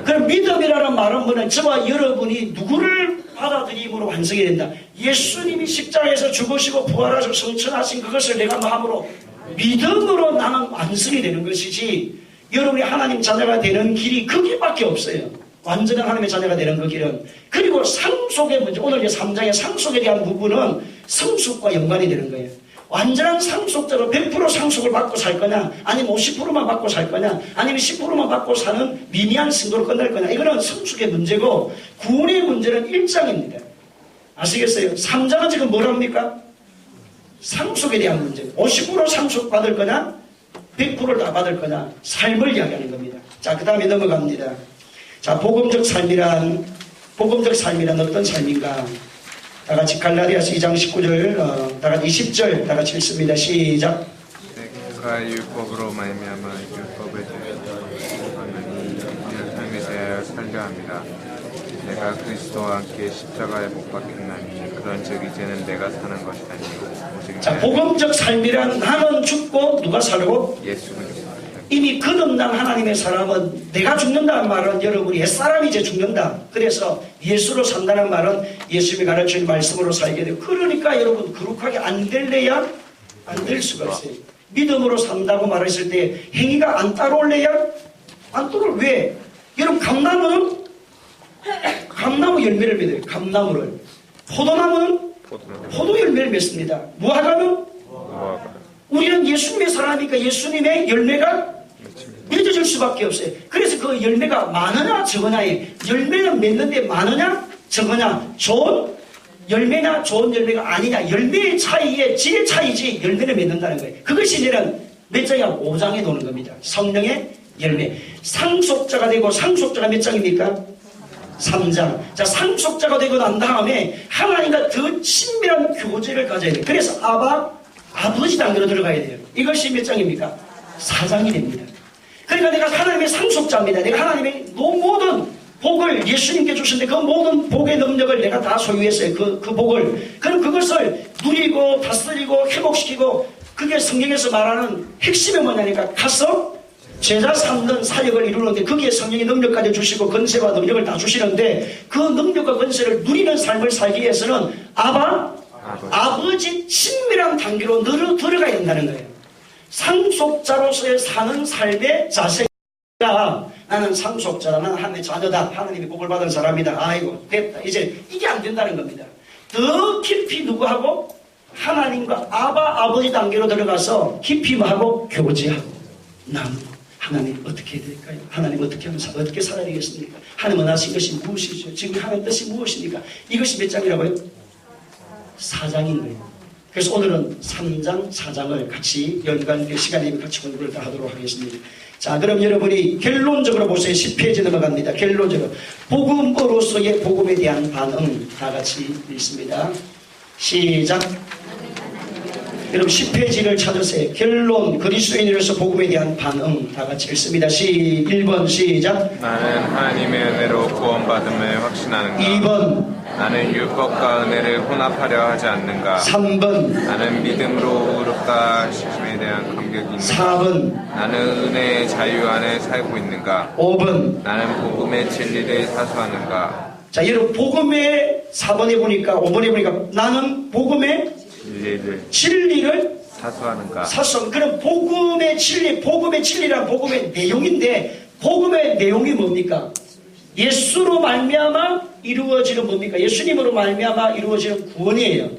A: 그럼 믿음이라는 말은 뭐냐? 저와 여러분이 누구를 받아들임으로 완성이 된다. 예수님이 십자가에서 죽으시고 부활하시고 성천하신 그것을 내가 마음으로 믿음으로 나는 완성이 되는 것이지, 여러분이 하나님 자녀가 되는 길이 그 길밖에 없어요. 완전한 하나님의 자녀가 되는 그 길은. 그리고 상속의 문제, 오늘 이제 3장의 상속에 대한 부분은 성숙과 연관이 되는 거예요. 완전한 상속자로 100% 상속을 받고 살 거냐, 아니면 50%만 받고 살 거냐, 아니면 10%만 받고 사는 미미한 승도로 끝날 거냐, 이거는 성숙의 문제고, 구원의 문제는 1장입니다. 아시겠어요? 3장은 지금 뭐랍니까? 상속에 대한 문제. 50% 상속 받을 거냐, 100%를 다 받을 거냐, 삶을 이야기하는 겁니다. 자, 그 다음에 넘어갑니다. 자, 복음적 삶이란 어떤 삶인가? 다 같이 갈라디아서 2장 19절, 다 같이 20절, 다 같이 읽습니다. 시작.
B: 내가 율법으로 말미암아 율법을 하느니 그 삶에 대하여 살려 합니다. 내가 그리스도와 함께 십자가에 못 박혔나니 그런즉 이제는 내가 사는 것이 아니요 오직
A: 자, 복음적 삶이란 나는 죽고 누가 살고?
B: 예수 그리스도.
A: 이미 거듭난 하나님의 사람은 내가 죽는다는 말은 여러분이 옛사람이 이제 죽는다. 그래서 예수로 산다는 말은 예수님이 가르치는 말씀으로 살게 되고, 그러니까 여러분 거룩하게 안 될래야 안 될 수가 있어요. 믿음으로 산다고 말했을 때 행위가 안 따라올래야 안 따라올. 왜? 여러분 감나무 열매를 맺어요. 감나무를. 포도나무는 포도 열매를 맺습니다. 무화과는 우리는 예수님의 사람이니까 예수님의 열매가 맺어질 수밖에 없어요. 그래서 그 열매가 많으냐 적으냐에, 열매는 맺는데 많으냐 적으냐, 좋은 열매나 좋은 열매가 아니냐, 열매의 차이에 질의 차이지 열매를 맺는다는 거예요. 그것이 이제는 몇 장이야? 5장에 도는 겁니다. 성령의 열매. 상속자가 되고, 상속자가 몇 장입니까? 3장. 자, 상속자가 되고 난 다음에 하나님과 더 친밀한 교제를 가져야 돼요. 그래서 아버지 단계로 들어가야 돼요. 이것이 몇 장입니까? 4장이 됩니다. 그러니까 내가 하나님의 상속자입니다. 내가 하나님의 모든 복을 예수님께 주셨는데 그 모든 복의 능력을 내가 다 소유했어요. 그 복을. 그럼 그것을 누리고 다스리고 회복시키고, 그게 성경에서 말하는 핵심이 뭐냐니까 가서 제자 삼는 사역을 이루는데, 거기에 성령의 능력까지 주시고 권세와 능력을 다 주시는데, 그 능력과 권세를 누리는 삶을 살기 위해서는 아버지 친밀한 단계로 들어가야 된다는 거예요. 상속자로서의 사는 삶의 자세가, 나는 상속자다, 나는 하나님의 자녀다, 하나님의 복을 받은 사람이다, 아이고 됐다, 이제 이게 안 된다는 겁니다. 더 깊이 누구하고? 하나님과 아버지 단계로 들어가서 깊이 뭐하고? 교제하고. 하나님 어떻게 해야 될까요? 하나님 어떻게 하면 어떻게 살아야 되겠습니까? 하나님 원하신 것이 무엇이죠? 지금 하나님 뜻이 무엇입니까? 이것이 몇 장이라고요? 4장인 거예요. 그래서 오늘은 3장, 4장을 같이 연관된 시간에 같이 공부를 다 하도록 하겠습니다. 자, 그럼 여러분이 결론적으로 보세요. 10페이지 넘어갑니다. 결론적으로 복음으로서의 복음에 대한 반응 다 같이 읽습니다. 시작. 여러분 10페이지를 찾으세요. 결론, 그리스도인으로서 복음에 대한 반응 다 같이 읽습니다. 1번 시작.
B: 나는 하나님의 은혜로 구원받음을 확신하는가.
A: 2번.
B: 나는 율법과 은혜를 혼합하려 하지 않는가.
A: 3번.
B: 나는 믿음으로 의롭다 하심에 대한 감격이 있는가.
A: 4번.
B: 나는 은혜의 자유 안에 살고 있는가.
A: 5번.
B: 나는 복음의 진리를 사수하는가.
A: 자, 여러분 복음의 4번에 보니까 5번에 보니까 나는 복음의 진리를
B: 사수하는가.
A: 그럼 복음의 진리란 복음의 내용인데, 복음의 내용이 뭡니까? 예수로 말미암아 이루어지는 뭡니까? 예수님으로 말미암아 이루어지는 구원이에요.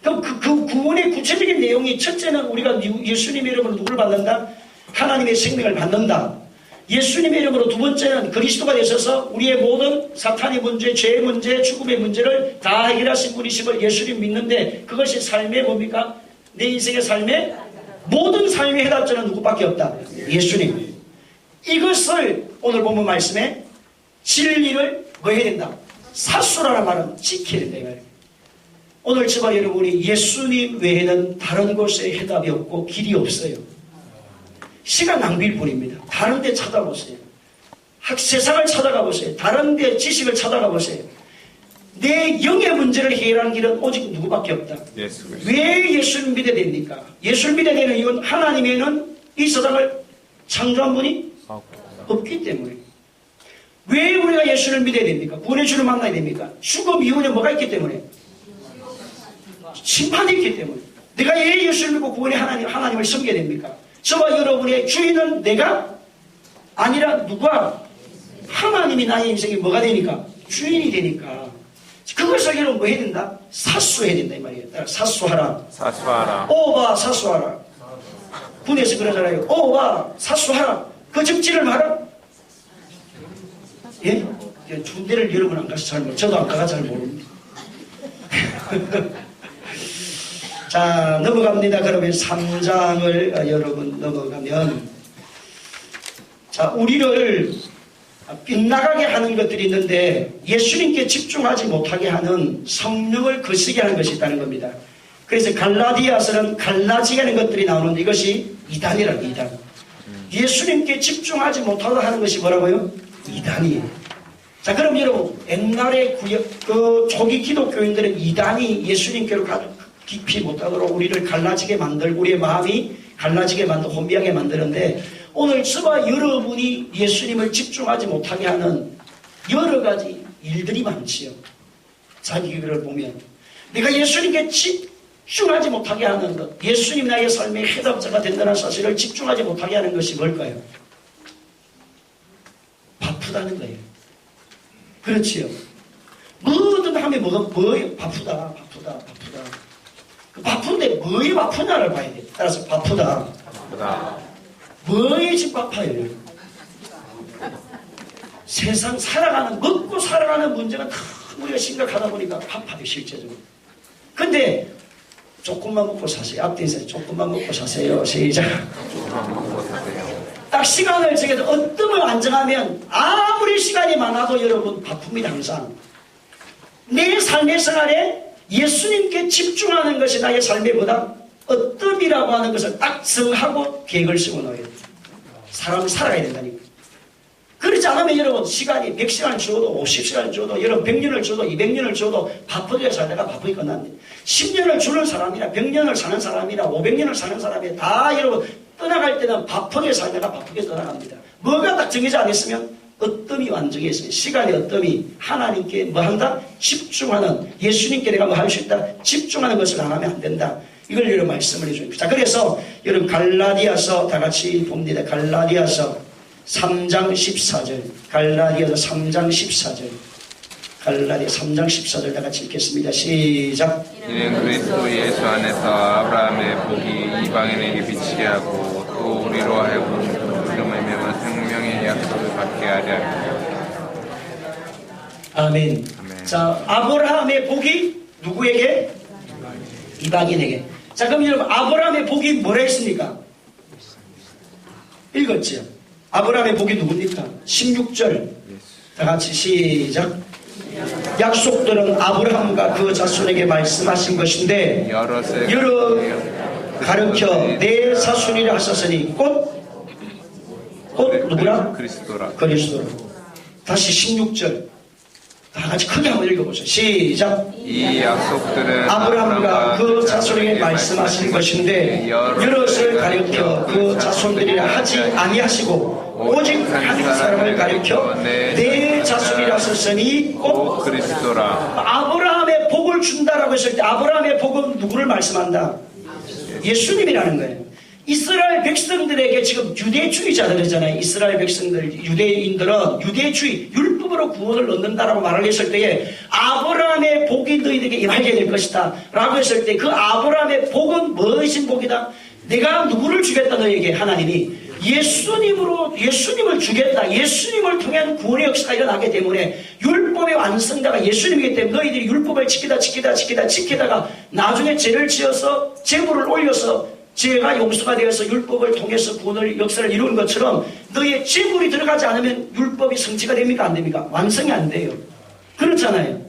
A: 그럼 그 구원의 구체적인 내용이, 첫째는 우리가 예수님의 이름으로 누구를 받는다? 하나님의 생명을 받는다. 예수님의 이름으로 두 번째는 그리스도가 되셔서 우리의 모든 사탄의 문제, 죄의 문제, 죽음의 문제를 다 해결하신 분이심을 예수님 믿는데, 그것이 삶의 뭡니까? 내 인생의 삶의 모든 삶의 해답자는 누구밖에 없다? 예수님. 이것을 오늘 본문 말씀에 진리를 뭐 해야 된다? 사수라는 말은 지켜야 된다, 이 말이에요. 오늘 저와 여러분이 예수님 외에는 다른 곳에 해답이 없고 길이 없어요. 시간 낭비일 뿐입니다. 다른 데 찾아보세요. 세상을 찾아가 보세요. 다른 데 지식을 찾아가 보세요. 내 영의 문제를 해결하는 길은 오직 누구밖에 없다.
B: 예수 그리스도.
A: 왜 예수를 믿어야 됩니까? 예수를 믿어야 되는 이유는 하나님에는 이 세상을 창조한 분이 없기 때문에. 왜 우리가 예수를 믿어야 됩니까? 구원의 주를 만나야 됩니까? 죽음 이후에 뭐가 있기 때문에? 심판이 있기 때문에. 내가 왜 예수를 믿고 구원의 하나님을 섬겨야 됩니까? 저와 여러분의 주인은 내가 아니라 누가? 하나님이 나의 인생에 뭐가 되니까? 주인이 되니까. 그것을 여러분 뭐 해야 된다? 사수해야 된다 이 말이에요. 사수하라.
B: 사수하라.
A: 오바 사수하라. 군에서 그러잖아요. 오바 사수하라. 그 적지를 말아. 예? 군대를 여러분 안 가서 잘 모르. 저도 안 가가 잘 모릅니다. 자, 넘어갑니다. 그러면 3장을 여러분 넘어가면, 자, 우리를 빗나가게 하는 것들이 있는데 예수님께 집중하지 못하게 하는 성령을 거시게 하는 것이 있다는 겁니다. 그래서 갈라디아서는 갈라지게 하는 것들이 나오는데 이것이 이단이라고, 이단. 예수님께 집중하지 못하게 하는 것이 뭐라고요? 이단이에요. 자, 그럼 여러분, 옛날에 그 초기 기독교인들은 이단이 예수님께로 깊이 못하도록 우리를 갈라지게 만들고 우리의 마음이 갈라지게 만들고 혼미하게 만드는데, 오늘 저와 여러분이 예수님을 집중하지 못하게 하는 여러 가지 일들이 많지요. 자기 글을 보면 내가 예수님께 집중하지 못하게 하는 것, 예수님 나의 삶의 해답자가 된다는 사실을 집중하지 못하게 하는 것이 뭘까요? 바쁘다는 거예요. 그렇지요. 뭐든 하면 뭐예요? 바쁘다. 바쁜데 뭐에 바쁘냐를 봐야 돼요. 따라서 바쁘다. 뭐에 지금 바빠요? 세상 먹고 살아가는 문제가 다 우리가 심각하다 보니까 바빠요, 실제적으로. 근데 조금만 먹고 사세요. 앞뒤 인사에 조금만 먹고 사세요. 시작. 딱 시간을 정해서 어떤 안 정하면 아무리 시간이 많아도 여러분 바쁩니다, 항상. 내 삶의 생활에 예수님께 집중하는 것이 나의 삶의 보다 어뜸이라고 하는 것을 딱 정하고 계획을 세워놓아야 돼요. 사람이 살아가야 된다니까. 그렇지 않으면 여러분 시간이 100시간 주어도 50시간 주어도 여러분 100년을 주어도 200년을 주어도 바쁘게 살다가 바쁘게 끝난대. 10년을 주는 사람이나 100년을 사는 사람이나 500년을 사는 사람이 다 여러분 떠나갈 때는 바쁘게 살다가 바쁘게 떠나갑니다. 뭐가 딱 정해져 안 있으면 어뜸이 완전히 있어요. 시간의 어뜸이 하나님께 뭐 한다? 집중하는, 예수님께 내가 뭐 할 수 있다? 집중하는 것을 안 하면 안 된다. 이걸 여러분 말씀을 해줍니다. 자, 그래서 여러분 갈라디아서 다 같이 봅니다. 갈라디아서 3장 14절. 갈라디아서 3장 14절. 갈라디아 3장 14절 다 같이 읽겠습니다. 시작.
B: 이는 그리스도 예수 안에서 아브라함의 복이 이방인에게 비치게 하고 또 우리로 하여금 이름을 매면 생명의 약속을 받게 하려 합니다.
A: 아멘. 자, 아브라함의 복이 누구에게? 이방인에게. 자, 그럼 여러분 아브라함의 복이 뭐라 했습니까? 읽었죠? 아브라함의 복이 누굽니까? 16절 다 같이 시작. 약속들은 아브라함과 그 자손에게 말씀하신 것인데 여러 가르쳐 내 사순이라 하셨으니 곧 누구라?
B: 그리스도라.
A: 다시 16절 다 같이 크게 한번 읽어보세요. 시작.
B: 이 약속들은
A: 아브라함과 그 자손에게 말씀하신 것인데 여럿을 가르쳐 그 자손들이라 하지 아니하시고 오직 한 사람을 가르쳐 내 자손이라 하셨으니 곧
B: 그리스도라.
A: 아브라함의 복을 준다라고 했을 때 아브라함의 복은 누구를 말씀한다? 예수님이라는 거예요. 이스라엘 백성들에게 지금 유대주의자들이잖아요. 이스라엘 백성들, 유대인들은 유대주의, 율법으로 구원을 얻는다라고 말을 했을 때에 아브라함의 복이 너희들에게 임하게 될 것이다 라고 했을 때 그 아브라함의 복은 무엇인 복이다? 내가 누구를 주겠다 너희에게? 하나님이 예수님을 주겠다. 예수님을 통한 구원의 역사가 일어나기 때문에 율법의 완성자가 예수님이기 때문에 너희들이 율법을 지키다가 나중에 죄를 지어서 제물을 올려서 죄가 용서가 되어서 율법을 통해서 구원의 역사를 이루는 것처럼 너의 제물이 들어가지 않으면 율법이 성취가 됩니까? 안 됩니까? 완성이 안 돼요. 그렇잖아요.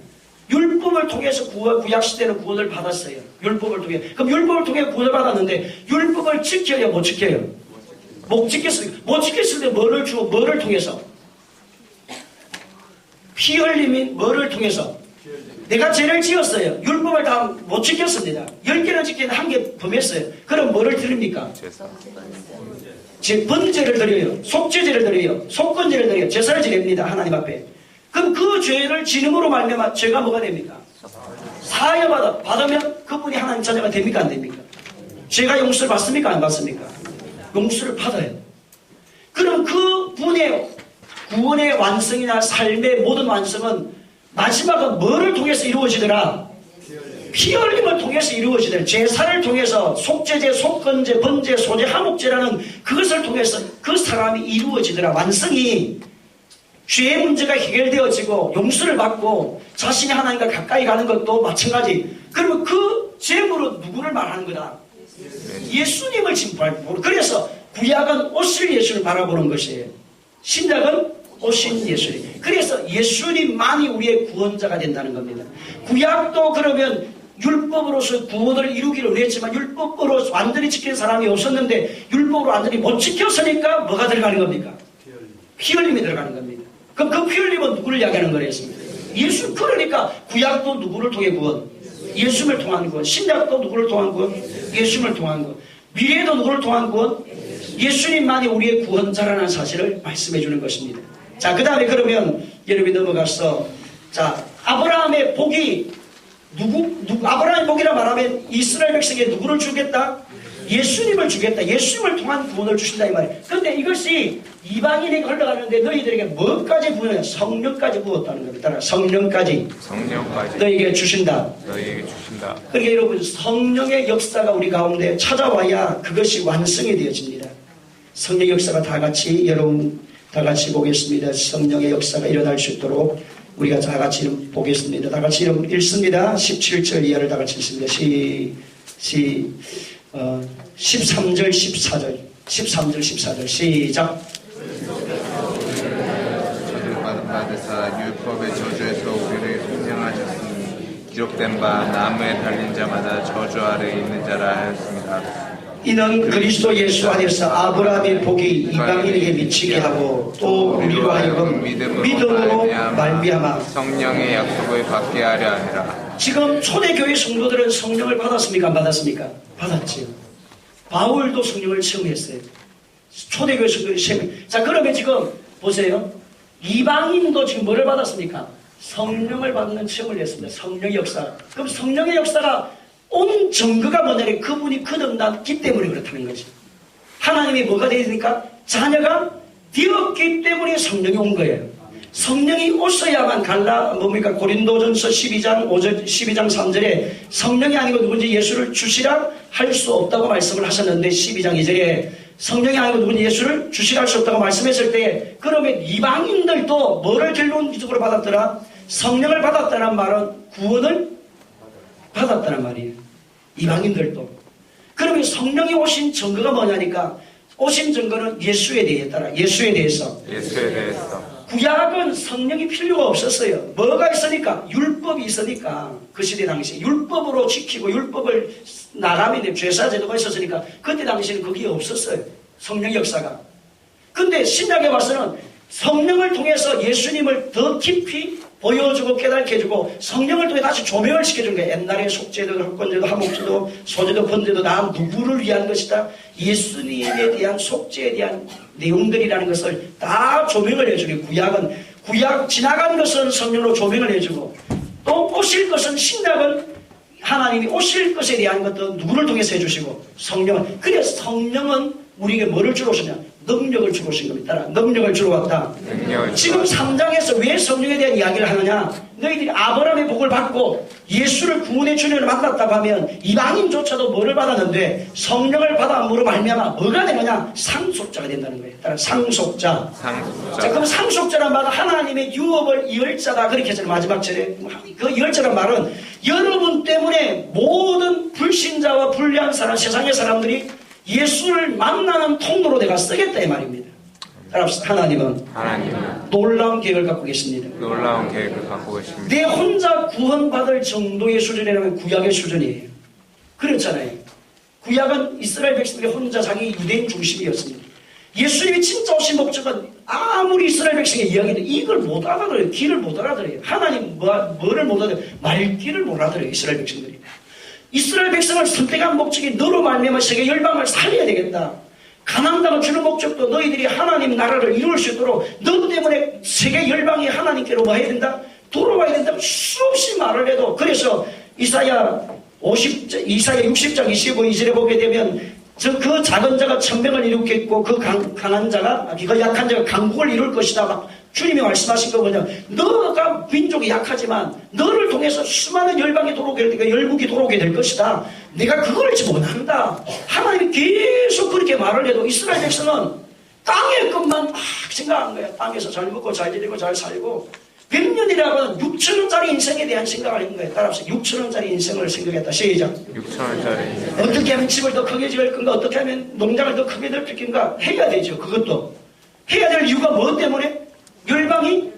A: 율법을 통해서 구약시대는 구원을 받았어요. 율법을 통해. 그럼 율법을 통해 구원을 받았는데 율법을 지켜야 못 지켜요? 못 지켰을 때 뭐를 통해서? 피 흘림인 뭐를 통해서? 내가 죄를 지었어요. 율법을 다 못 지켰습니다. 10개를 지켰는데 1개 범했어요. 그럼 뭐를 드립니까? 번제를 드려요. 속죄제를 드려요. 속건제를 드려요. 제사를 지냅니다. 하나님 앞에. 그럼 그 죄를 지름으로 말미암아 죄가 뭐가 됩니까? 사하여 받으면 그분이 하나님 자녀가 됩니까? 안 됩니까? 죄가 용서를 받습니까? 안 받습니까? 용서를 받아요. 그럼 그 분의 구원의 완성이나 삶의 모든 완성은 마지막은 뭐를 통해서 이루어지더라? 피 흘림을 통해서 이루어지더라. 제사를 통해서 속죄제, 속건제, 번제, 소제, 화목제라는 그것을 통해서 그 사람이 이루어지더라. 완성이 죄의 문제가 해결되어지고 용서를 받고 자신이 하나님과 가까이 가는 것도 마찬가지. 그러면 그 죄물로 누구를 말하는 거다? 예수님을 지금 바라보는. 그래서 구약은 오실 예수를 바라보는 것이에요. 신약은 오신 예수님. 그래서 예수님만이 우리의 구원자가 된다는 겁니다. 구약도 그러면 율법으로서 구원을 이루기를 했지만 율법으로 완전히 지킨 사람이 없었는데 율법으로 완전히 못 지켰으니까 뭐가 들어가는 겁니까? 피 흘림이 들어가는 겁니다. 그럼 그 피 흘림은 누구를 이야기하는 거랬습니까? 예수. 그러니까 구약도 누구를 통해 구원? 예수님을 통한 구원. 신약도 누구를 통한 구원? 예수님을 통한 구원. 미래도 누구를 통한 구원? 예수님만이 우리의 구원자라는 사실을 말씀해 주는 것입니다. 자, 그 다음에 그러면 여러분이 넘어가서 자, 아브라함의 복이 아브라함의 복이라 말하면 이스라엘 백성에게 누구를 주겠다? 예수님을 주겠다. 예수님을 통한 구원을 주신다 이 말이에요. 그런데 이것이 이방인에게 흘러가는데 너희들에게 뭐까지 부어요? 성령까지 부었다는 겁니다. 따라 성령까지 너희에게 주신다. 그러니까 여러분 성령의 역사가 우리 가운데 찾아와야 그것이 완성이 되어집니다. 성령의 역사가 다 같이 여러분 다 같이 보겠습니다. 성령의 역사가 일어날 수 있도록 우리가 다 같이 보겠습니다. 다 같이 읽습니다. 17절 이하를 다 같이 읽습니다. 13절 14절 13절 14절 시작.
B: 저주를 받으사 율법의 저주에서 우리를 생명하셨으니 기록된 바 나무에 달린 자마다 저주 아래에 있는 자라 하였습니다.
A: 이는 그리스도 예수 안에서 아브라함의 복이 이방인에게 미치게 하고 또 우리로 하여금 믿음으로 말미암아
B: 성령의 약속을 받게 하려 하니라.
A: 지금 초대교회 성도들은 성령을 받았습니까? 안 받았습니까? 받았지요. 바울도 성령을 체험했어요. 초대교회 성도들이 체험. 자, 그러면 지금 보세요. 이방인도 지금 뭐를 받았습니까? 성령을 받는 체험을 했습니다. 성령의 역사. 그럼 성령의 역사가 온 증거가 뭐냐면 그분이 거듭났기 때문에 그렇다는 거지. 하나님이 뭐가 되니까 자녀가 되었기 때문에 성령이 온 거예요. 성령이 오셔야만 고린도전서 12장 3절에 성령이 아니고 누군지 예수를 주시라 할 수 없다고 말씀을 하셨는데 12장 2절에 성령이 아니고 누군지 예수를 주시라 할 수 없다고 말씀했을 때 그러면 이방인들도 뭐를 결론적으로 받았더라? 성령을 받았다는 말은 구원을 받았다는 말이에요. 이방인들도. 그러면 성령이 오신 증거가 뭐냐니까 오신 증거는 예수에 대해서. 구약은 성령이 필요가 없었어요. 뭐가 있으니까? 율법이 있으니까. 그 시대 당시에 율법으로 지키고 율법을 나가면 죄사 제도가 있었으니까 그때 당시에는 그게 없었어요. 성령 역사가. 근데 신약에 와서는 성령을 통해서 예수님을 더 깊이 보여주고 깨닫게 해주고 성령을 통해 다시 조명을 시켜준 거예요. 옛날에 속죄도, 속건제도, 화목제도, 소제도, 번제도 다 누구를 위한 것이다? 예수님에 대한 속죄에 대한 내용들이라는 것을 다 조명을 해주는 구약은 구약 지나간 것은 성령으로 조명을 해주고 또 오실 것은 신약은 하나님이 오실 것에 대한 것도 누구를 통해서 해주시고 성령은. 그래서 성령은 우리에게 뭐를 주러 오시냐? 능력을 주러 오신 겁니다. 따라 능력을 주러 왔다. 지금 3장에서 왜 성령에 대한 이야기를 하느냐? 너희들이 아브라함의 복을 받고 예수를 구원의 주님을 만났다고 하면 이방인조차도 뭐를 받았는데 성령을 받아므로 말미암아 뭐가 되느냐? 상속자가 된다는 거예요. 따라 상속자. 자, 그럼 상속자란 말은 하나님의 유업을 이을자다. 그렇게 해서 마지막 절에 그 이을자란 말은 여러분 때문에 모든 불신자와 불리한 사람, 세상의 사람들이 예수를 만나는 통로로 내가 쓰겠다 이 말입니다. 하나님은 놀라운 계획을 갖고 계십니다. 내 혼자 구원받을 정도의 수준이라면 구약의 수준이에요. 그렇잖아요. 구약은 이스라엘 백성들이 혼자 자기 유대인 중심이었습니다. 예수님이 진짜 오신 목적은 아무리 이스라엘 백성의 이야기도 이걸 못 알아들어요. 길을 못 알아들어요. 하나님 뭐를 못 알아들어요. 말귀를 못 알아들어요. 이스라엘 백성들이. 이스라엘 백성을 선택한 목적이 너로 말미암아 세계 열방을 살려야 되겠다. 가나안 땅을 주는 목적도 너희들이 하나님 나라를 이룰 수 있도록 너 때문에 세계 열방이 하나님께로 와야 된다. 돌아와야 된다. 수없이 말을 해도 그래서 이사야 60장 25절에 보게 되면 그 작은 자가 천명을 일으켰고 그 강한 자가 그 약한 자가 강국을 이룰 것이다. 막 주님이 말씀하신 거 뭐냐. 너가 민족이 약하지만 너를 통해서 수많은 열방이 돌아오게 될 테니까 열국이 돌아오게 될 것이다. 내가 그걸 알지 못한다. 하나님이 계속 그렇게 말을 해도 이스라엘 백성은 땅의 것만 막 생각한 거야. 땅에서 잘 먹고 잘 지내고 잘 살고 100년이라고는 6천원짜리 인생에 대한 생각을 했는 거예요. 따라서 6천원짜리 인생을 생각했다. 시작.
B: 6천원짜리.
A: 어떻게 하면 집을 더 크게 지을 건가? 어떻게 하면 농장을 더 크게 넓힐 건가? 해야 되죠. 그것도. 해야 될 이유가 뭐 때문에? 열방이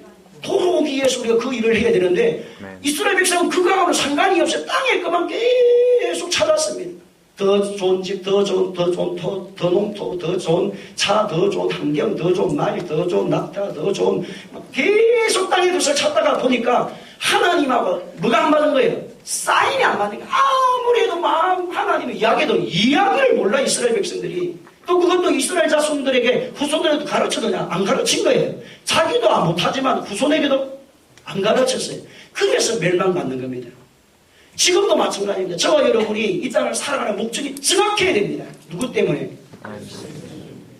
A: 돌아오기 위해서 우리가 그 일을 해야 되는데 이스라엘 백성은 그거하고는 상관이 없어요. 땅의 것만 계속 찾았습니다. 더 좋은 집, 더 좋은 토, 더 농토, 더 좋은 차, 더 좋은 환경, 더 좋은 말, 더 좋은 낙타, 더 좋은 계속 땅의 것을 찾다가 보니까 하나님하고 뭐가 안 맞는 거예요? 사인이 안 맞는 거예요. 아무리 해도 하나님의 이야기도 이야기를 몰라 이스라엘 백성들이. 또 그것도 이스라엘 자손들에게 후손들에도 가르쳐도냐? 안 가르친 거예요. 자기도 못하지만 후손에게도 안 가르쳤어요. 그래서 멸망받는 겁니다. 지금도 마찬가지입니다. 저와 여러분이 이 땅을 살아가는 목적이 정확해야 됩니다. 누구 때문에?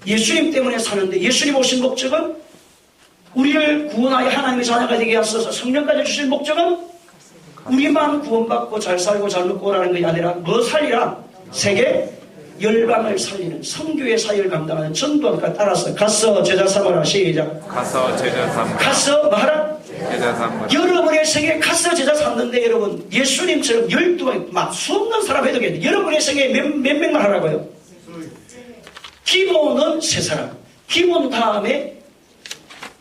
A: 예수님 때문에 사는데 예수님 오신 목적은 우리를 구원하여 하나님의 자녀가 되게 하셔서 성령까지 주실 목적은 우리만 구원받고 잘 살고 잘 먹고 오라는 것이 아니라 뭐 살리라? 세계 열방을 살리는 선교의 사역을 감당하는 전도학과 따라서 가서 제자 삼아라. 시작.
B: 가서 제자 삼으라.
A: 가서 뭐하라?
B: 제자 삼으라.
A: 여러분의 생에 가서 제자 삼는데 여러분 예수님처럼 12명 막 수없는 사람 해도 되는데 여러분의 생에 몇 명만 하라고요? 기본은 3사람. 기본 다음에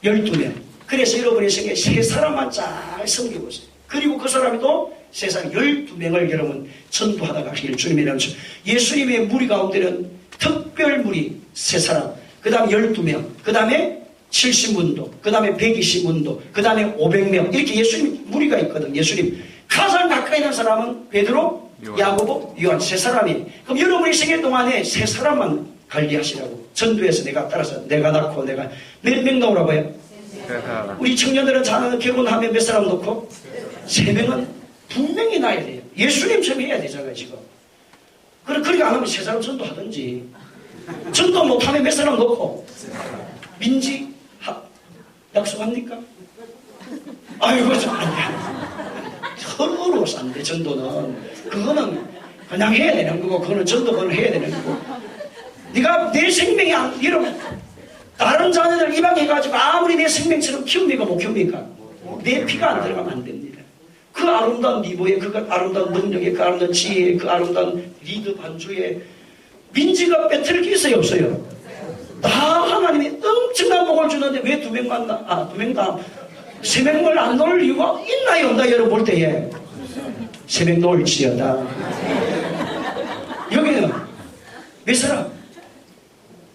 A: 12명. 그래서 여러분의 생에 3사람만 잘 섬기고 있어요. 그리고 그 사람이 또 세상 12명을 여러분 전도하다 가시기를 주님의 이름으로. 예수님의 무리 가운데는 특별 무리 3사람, 그 다음에 12명, 그 다음에 70문도, 그 다음에 120문도, 그 다음에 500명 이렇게 예수님 무리가 있거든. 예수님 가장 가까이 있는 사람은 베드로, 야고보, 요한 3사람이. 그럼 여러분의 생애 동안에 3사람만 관리하시라고. 전도해서 내가 따라서 내가 낳고 내가 몇 명 나오라고요? 우리 청년들은 자녀는 결혼하면 몇 사람 놓고 3명은 분명히 나야 돼요. 예수님처럼 해야 되잖아요 지금. 그렇게 안 하면 3사람 전도하든지. 전도 못하면 몇 사람 놓고 민지 약속합니까? 아이고 좀 아니야. 어려워서 안 돼. 전도는 그거는 그냥 해야 되는 거고 그거는 전도는 해야 되는 거고. 네가 내 생명이 여러분 다른 자녀들 입양해가지고 아무리 내 생명처럼 키웁니까 못 키웁니까? 내 피가 안 들어가면 안 됩니다. 그 아름다운 미모에 그 아름다운 능력에 그 아름다운 지혜에 그 아름다운 리드 반주에 민지가 빼뜨릴 게 있어요 없어요? 다 하나님이 엄청난 복을 주는데 왜 2명만 2명 다 3명을 안 놓을 이유가 있나요 없나 여러분 볼 때에 3명 놓을지어다. 여기는 몇 사람?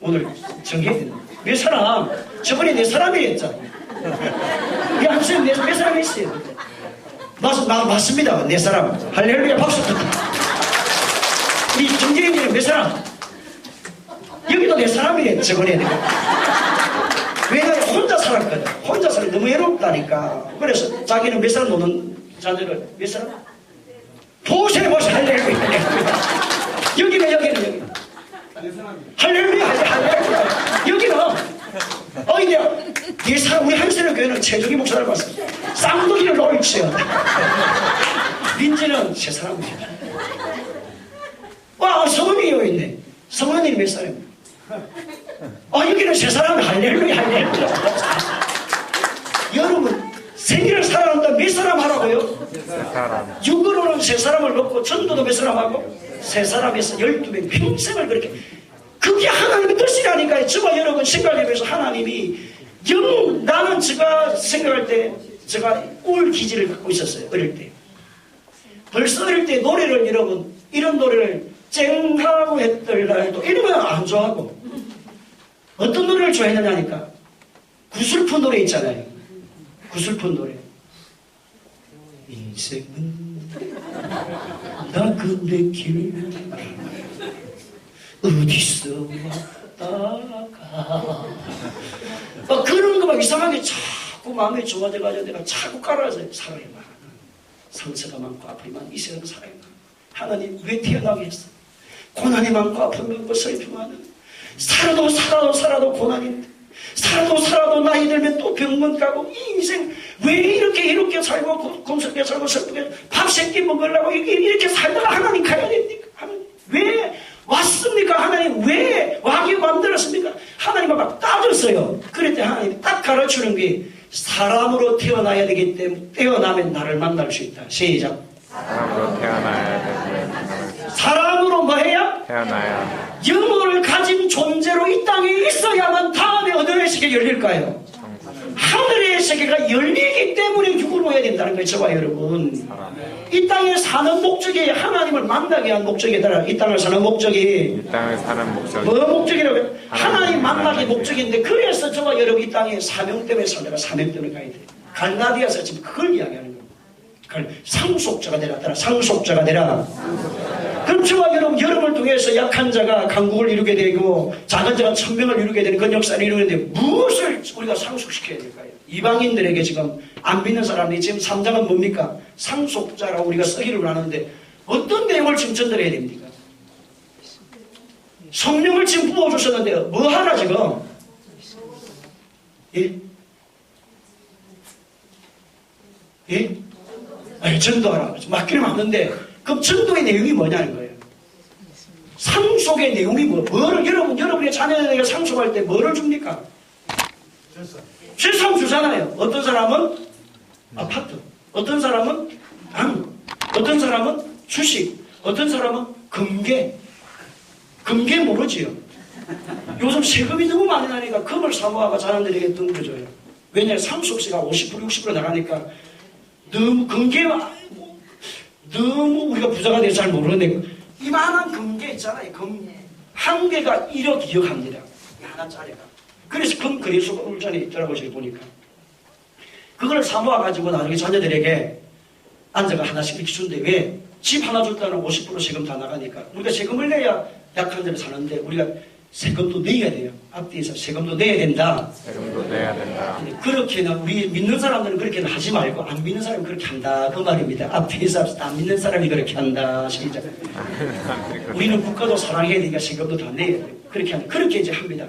A: 오늘 정해야 된다. 몇 사람? 저번에 4사람이 했잖아. 이 한수님 몇 사람 했어요? 맞습니다. 4사람. 할렐루야 박수. 우리 정재인이는 몇 사람? 여기도 4사람이래. 저번에 내가. 왜냐면 혼자 살았거든. 혼자 살아 너무 외롭다니까. 그래서 자기는 몇 사람 노는 자녀를 몇 사람? 보세요. 할렐루야. 여기는 할렐루야. 여기는 이제 사람 우리 한세령 교회는 최종희 목사를 봤습니다. 쌍둥이를 놓을지어. 민지는 3사람이죠. 와 성은이 여기 있네. 성은이 몇 사람이야? 여기는 3사람. 할렐루야. 여러분 생일을 살아난다 몇 사람 하라고요?
B: 3사람.
A: 육으로는 3사람을 넣고 전도도 몇 사람 하고 3사람에서 12명 평생을 그렇게. 그게 하나님의 뜻이라니까요. 저와 여러분 생각해보면서 하나님이 나는 제가 생각할 때 제가 울 기질을 갖고 있었어요. 어릴 때. 벌써 어릴 때 노래를 여러분 이런 노래를 쨍하고 했던 날도 이런 거 안 좋아하고 어떤 노래를 좋아했느냐니까 구슬픈 노래 있잖아요. 구슬픈 노래. 인생은 나그네 길 어디서 왔다가 막 그런 거 막 이상하게 자꾸 마음이 좋아져가지고 내가 자꾸 깔아서 사랑이 많아. 상처가 많고 아픔이 많은 이 세상 사랑이 많아. 하나님 왜 태어나게 했어? 고난이 많고 아픔이 많고 슬픔이 많은 살아도 고난인데 살아도 나이 들면 또 병원 가고 이 인생 왜 이렇게 살고 곰스럽게 살고 슬프게 밥 세끼 먹으려고 이렇게 살다가 하나님 가야 됩니까? 하나님 왜 왔습니까? 하나님 왜 와기 만들었습니까? 하나님 막 따졌어요. 그랬더니 하나님 딱 가르치는 게 사람으로 태어나야 되기 때문에 태어나면 나를 만날 수 있다. 시작.
B: 사람으로 태어나야 되는
A: 사람으로 뭐 해야?
B: 태어나야
A: 영혼을 가진 존재로 이 땅에 있어야만 다음에 어느 세계 열릴까요? 하늘의 세계가 열리기 때문에 육으로 해야 된다는 거예요. 저와 여러분. 이 땅에 사는 목적이 하나님을 만나게 한 목적이더라. 이 땅을 사는 목적이
B: 이 땅을 사는 목적이
A: 뭐 목적이라고요? 하나님 만나기 목적인데 그래서 저와 여러분 이 땅에 사명 때문에 살다가 사명 때문에 가야 돼요. 갈라디아서 지금 그걸 이야기하는 거예요. 상속자가 되라. 상속자가 되라. 그럼 저와 여러분을 통해서 약한 자가 강국을 이루게 되고 작은 자가 천명을 이루게 되는 그런 역사를 이루는데 무엇을 우리가 상속시켜야 될까요? 이방인들에게 지금 안 믿는 사람이 지금 3장은 뭡니까? 상속자라고 우리가 쓰기를 하는데 어떤 내용을 지금 전달해야 됩니까? 성령을 지금 부어주셨는데 뭐 하나 지금? 예? 예? 아니, 전도하라. 맡기는 맞는데 그럼 전도의 내용이 뭐냐는 거예요. 상속의 내용이 뭐를 여러분의 자녀에게 상속할 때 뭐를 줍니까? 세상 주잖아요. 어떤 사람은 아파트, 어떤 사람은 당, 어떤 사람은 주식, 어떤 사람은 금괴 모르지요. 요즘 세금이 너무 많이 나니까 금을 사모하고 자녀들에게 던져줘요. 왜냐하면 상속세가 50% 60% 나가니까 너무 금괴가 너무 우리가 부자가 돼서 잘 모르는데 이만한 금괴 있잖아요. 한 개가 1억 2억 합니다. 하나짜리가. 그래서 금 거래소가 울산에 있더라고요. 제가 보니까. 그걸 사모아가지고 나중에 자녀들에게 앉아가 하나씩 이렇게 주는데 왜? 집 하나 줄 때는 50% 세금 다 나가니까. 우리가 세금을 내야 약한 데를 사는데 우리가 세금도 내야 돼요. 앞뒤에서 세금도 내야 된다.
B: 세금도 내야 된다.
A: 그렇게는 우리 믿는 사람들은 그렇게는 하지 말고 안 믿는 사람은 그렇게 한다. 그 말입니다. 앞뒤에서 안 믿는 사람이 그렇게 한다. 시작. 우리는 국가도 사랑해야 되니까 세금도 다 내야 돼요. 그렇게 이제 합니다.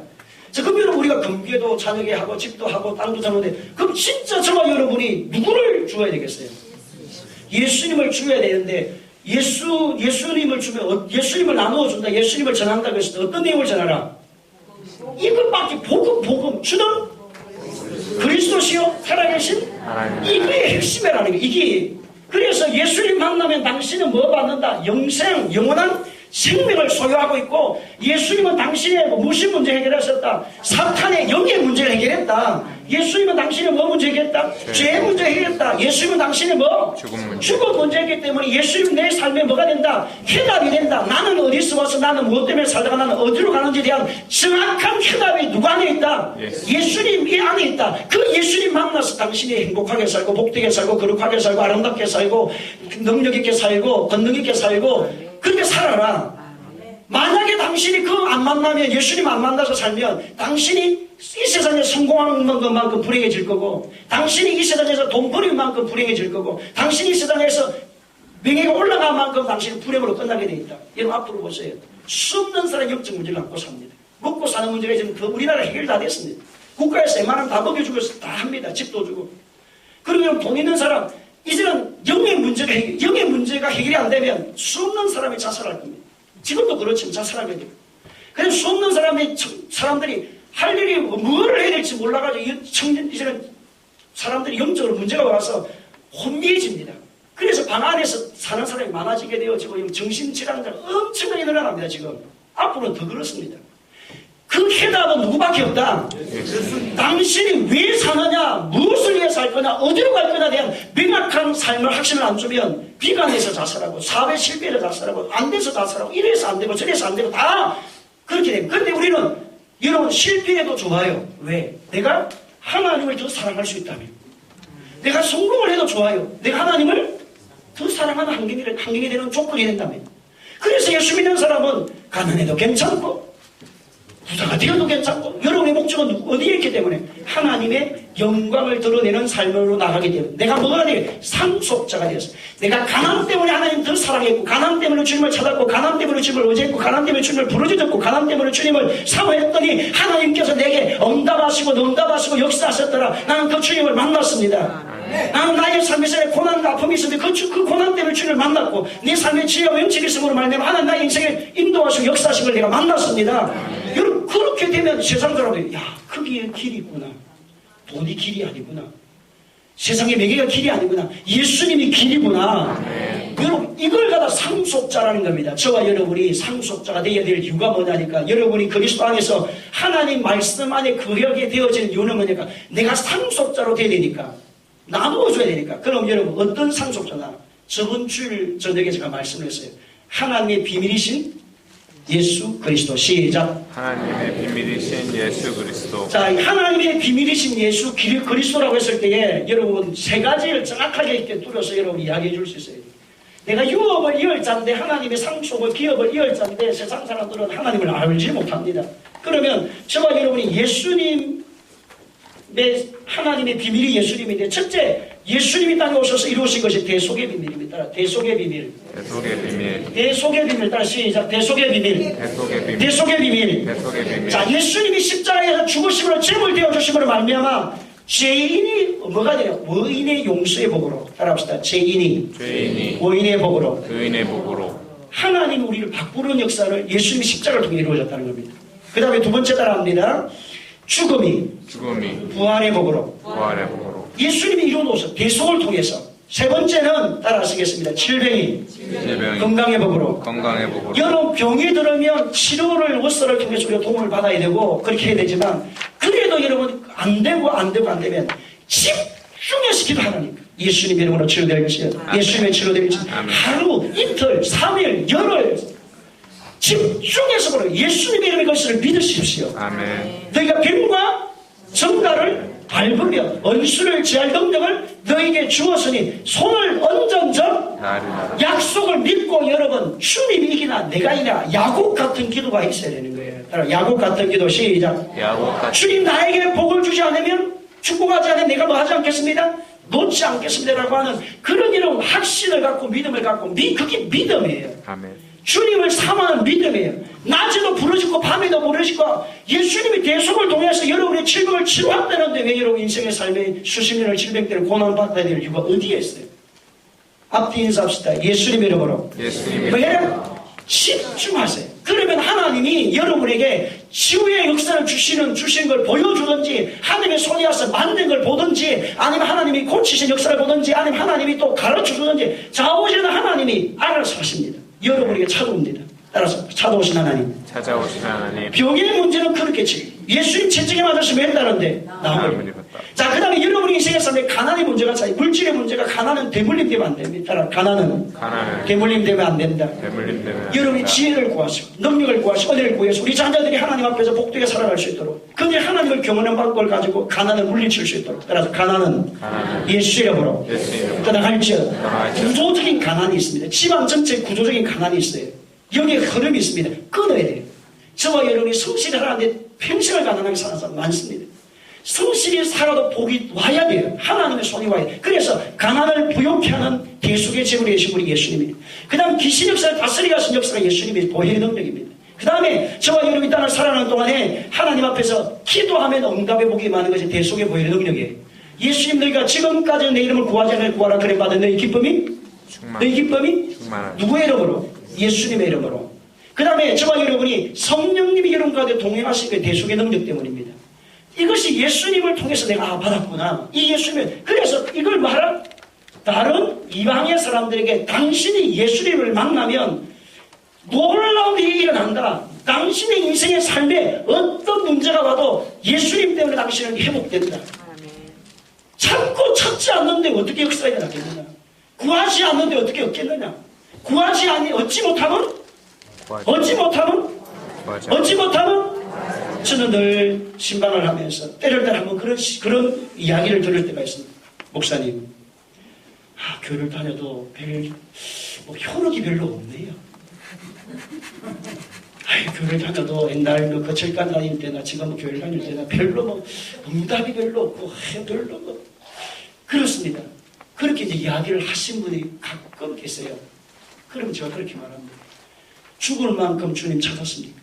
A: 자, 그럼 여러분 우리가 금괴도 자녀게 하고 집도 하고 땅도 사는데 그럼 진짜 저와 여러분이 누구를 주어야 되겠어요? 예수님을 주어야 되는데 예수님을 주면 예수님을 나누어 준다. 예수님을 전한다고 했을 때 어떤 내용을 전하라? 이것밖에 복음 주는 그리스도시요 살아계신 이게 핵심이라는 게 이게. 그래서 예수님 만나면 당신은 뭐 받는다? 영생 영원한 생명을 소유하고 있고 예수님은 당신의 무슨 문제 해결하셨다? 사탄의 영의 문제를 해결했다. 예수님은 당신의 뭐 문제 해결했다? 죄 문제 해결했다. 예수님은 당신의 뭐? 죽음 문제였기 때문에 예수님은 내 삶에 뭐가 된다? 해답이 된다. 나는 어디서 와서 나는 무엇 때문에 살다가 나는 어디로 가는지에 대한 정확한 해답이 누구 안에 있다? 예수님 이 안에 있다. 그 예수님 만나서 당신이 행복하게 살고 복되게 살고 거룩하게 살고 아름답게 살고 능력 있게 살고 권능 있게 살고 그렇게 살아라. 만약에 당신이 그 안 만나면 예수님 안 만나서 살면 당신이 이 세상에 성공하는 것만큼 불행해질 거고 당신이 이 세상에서 돈 버릴 만큼 불행해질 거고 당신이 이 세상에서 명예가 올라간 만큼 당신은 불행으로 끝나게 돼 있다. 여러분 앞으로 보세요. 수없는 사람이 영적 문제를 안고 삽니다. 먹고 사는 문제가 지금 그 우리나라 해결 다 됐습니다. 국가에서 웬만하면 다 먹여주고 다 합니다. 집도 주고. 그러면 돈 있는 사람 이제는 영의 문제가 해결이 안 되면 수없는 사람이 자살할 겁니다. 지금도 그렇지만 자살하게 됩니다. 그래서 수없는 사람들이 할 일이 뭐를 해야 될지 몰라가지고 이제는 사람들이 영적으로 문제가 와서 혼미해집니다. 그래서 방 안에서 사는 사람이 많아지게 되어지고 정신질환자가 엄청나게 늘어납니다. 지금 앞으로는 더 그렇습니다. 그 해답은 누구밖에 없다. 당신이 왜 사느냐, 무엇을 위해 살 거냐, 어디로 갈 거냐에 대한 명확한 삶을 확신을 안 주면 비관해서 자살하고 사회 실패해서 자살하고 안 돼서 자살하고 이래서 안 되고 저래서 안 되고 다 그렇게 됩니다. 그런데 우리는 여러분 실패해도 좋아요. 왜? 내가 하나님을 더 사랑할 수 있다면, 내가 성공을 해도 좋아요. 내가 하나님을 더 사랑하는 환경이 되는 조건이 된다면. 그래서 예수 믿는 사람은 가난해도 괜찮고 부자가 되어도 괜찮고, 여러분의 목적은 어디에 있기 때문에 하나님의 영광을 드러내는 삶으로 나가게 되면, 내가 뭐가 되게 상속자가 되었어. 내가 가난 때문에 하나님 더 사랑했고, 가난 때문에 주님을 찾았고, 가난 때문에 주님을 의지했고, 가난 때문에 주님을 부르짖었고, 가난 때문에 주님을 사모했더니 하나님께서 내게 응답하시고 역사하셨더라. 나는 그 주님을 만났습니다. 나는 나의 삶에서 고난과 아픔이 있었는데 그 고난 때문에 주님을 만났고, 내 삶의 지혜와 영적이 있음으로 말미암아 하나님 나의 인생에 인도하시고 역사하신 걸 내가 만났습니다. 여러분, 그렇게 되면 세상 사람들이, 야, 거기에 길이 있구나. 돈이 길이 아니구나. 세상의 매개가 길이 아니구나. 예수님이 길이구나. 여러분, 이걸 갖다 상속자라는 겁니다. 저와 여러분이 상속자가 되어야 될 이유가 뭐냐니까, 여러분이 그리스도 안에서 하나님 말씀 안에 거하게 되어지는 이유는 뭐냐니까, 내가 상속자로 되어야 되니까, 나누어줘야 되니까. 그럼 여러분, 어떤 상속자나? 저번 주일 저녁에 제가 말씀을 했어요. 하나님의 비밀이신 예수 그리스도. 시작.
B: 하나님의 비밀이신 예수 그리스도.
A: 자, 하나님의 비밀이신 예수 그리스도라고 했을 때에 여러분 세 가지를 정확하게 이렇게 뚫어서 여러분 이야기해 줄 수 있어요. 내가 유업을 이을 자인데, 하나님의 상속을 기업을 이을 자인데, 세상 사람들은 하나님을 알지 못합니다. 그러면 저와 여러분이 예수님의 하나님의 비밀이 예수님인데, 첫째, 예수님이 땅에 오셔서 이루신 것이 대속의 비밀입니다. 대속의 비밀.
B: 대속의 비밀.
A: 대속의 비밀. 따라 시작. 대속의 비밀.
B: 대속의 비밀.
A: 대속의 비밀.
B: 대속의 비밀.
A: 자, 예수님이 십자가에서 죽으심으로 제물 되어 주심으로 말미암아 죄인이 뭐가 되냐? 의인의 용서의 복으로. 따라합시다. 죄인이 의인의 복으로.
B: 의인의 복으로.
A: 하나님 우리를 바꾸는 역사를 예수님이 십자가를 통해 이루어졌다는 겁니다. 그 다음에 두 번째 따라합니다. 죽음이 부활의 복으로.
B: 부활의 복으로.
A: 예수님이 이루어놓으셔. 대속을 통해서. 세 번째는 따라하시겠습니다. 질병이 건강의 복으로. 여러분, 병이 들으면 치료를 원서를 통해서 우리가 도움을 받아야 되고 그렇게 해야 되지만, 그래도 여러분 안 되면 집중해서 기도하라니까. 예수님 이름으로 치료될지, 예수님의 치료될지, 하루, 이틀, 3일, 열흘 집중해서 보라. 예수님의 이름의 것을 믿으십시오.
B: 아멘.
A: 너희가 뱀과 정갈을 밟으며 원수를 제할 능력을 너에게 주었으니 손을 얹은 적 약속을 믿고, 여러분, 주님이 이기나 내가 이기나 야곱 같은 기도가 있어야 되는 거예요. 따라 야곱 같은 기도. 시작. 주님 나에게 복을 주지 않으면, 축복하지 않으면 내가 뭐 하지 않겠습니다? 놓지 않겠습니다라고 하는 그런 이런 확신을 갖고 믿음을 갖고, 그게 믿음이에요.
B: 아멘.
A: 주님을 사모하는 믿음이에요. 낮에도 부르짖고 밤에도 부르짖고, 예수님이 대속을 통해서 여러분의 질병을 치료한다는데 왜 여러분 인생의 삶에 수십 년을 질병 때문에 고난받아야 될 이유가 어디에 있어요? 앞뒤 인사합시다. 예수님 이름으로. 왜냐? 집중하세요. 그러면 하나님이 여러분에게 치유의 역사를 주시는 걸 보여주든지, 하나님의 손이 와서 만든 걸 보든지, 아니면 하나님이 고치신 역사를 보든지, 아니면 하나님이 또 가르쳐주든지, 좌우지는 하나님이 알아서 하십니다. 여러분에게 찾아옵니다. 따라서 찾아오신 하나님. 병의 문제는 그렇겠지. 예수님 채찍에 맞아서 맺다는데 나무를. 자, 그 다음에 여러분의 인생의 삶에 가난의 문제가 차이. 물질의 문제가, 가난은 대물림 되면 안 됩니다. 따라 가난은 대물림 되면 안 된다. 여러분이 지혜를 구하시고 능력을 구하시고 은혜를 구해서 우리 자녀들이 하나님 앞에서 복되게 살아갈 수 있도록, 그들이 하나님을 경험한 걸 가지고 가난을 물리칠 수 있도록. 따라서 가난은 예수 이름으로 떠나갈지어다. 구조적인 가난이 있습니다. 집안 전체 구조적인 가난이 있어요. 여기에 흐름이 있습니다. 끊어야 돼요. 저와 여러분이 성실히 하라는데 평생을 가난하게 사는 사람 많습니다. 성실히 살아도 복이 와야 돼요. 하나님의 손이 와야 돼요. 그래서 가난을 부욕케 하는 대속의 제물이 되신 분이 예수님입니다. 그 다음 귀신 역사를 다스리게 하신 역사가 예수님의 보혈의 능력입니다. 그 다음에 저와 여러분이 땅을 살아가는 동안에 하나님 앞에서 기도하면 응답의 복이 많은 것이 대속의 보혈의 능력이에요. 예수님, 너희가 지금까지 내 이름을 구하지 않을 구하라 그래 받은 너희 기쁨이? 너희 기쁨이? 누구의 이름으로? 예수님의 이름으로. 그 다음에 저와 여러분이 성령님이 여러분 가운데 동행하신 그 대속의 능력 때문입니다. 이것이 예수님을 통해서 내가 받았구나. 이 예수님. 그래서 이걸 말한 다른 이방의 사람들에게 당신이 예수님을 만나면 놀라운 일이 일어난다. 당신의 인생의 삶에 어떤 문제가 와도 예수님 때문에 당신은 회복된다. 참고 찾지 않는데 어떻게 역사가 일어나겠느냐. 구하지 않는데 어떻게 얻겠느냐. 어찌 못하면 저는 늘 신방을 하면서 때를 따라 한번 그런 이야기를 들을 때가 있습니다. 목사님, 교회를 다녀도 효력이 별로 없네요. 교회를 다녀도 옛날 거칠간 다닐 때나 지금 교회를 다닐 때나 별로 응답이 별로 없고 별로 그렇습니다. 그렇게 이제 이야기를 하신 분이 가끔 계세요. 그럼 제가 그렇게 말합니다. 죽을 만큼 주님 찾았습니까?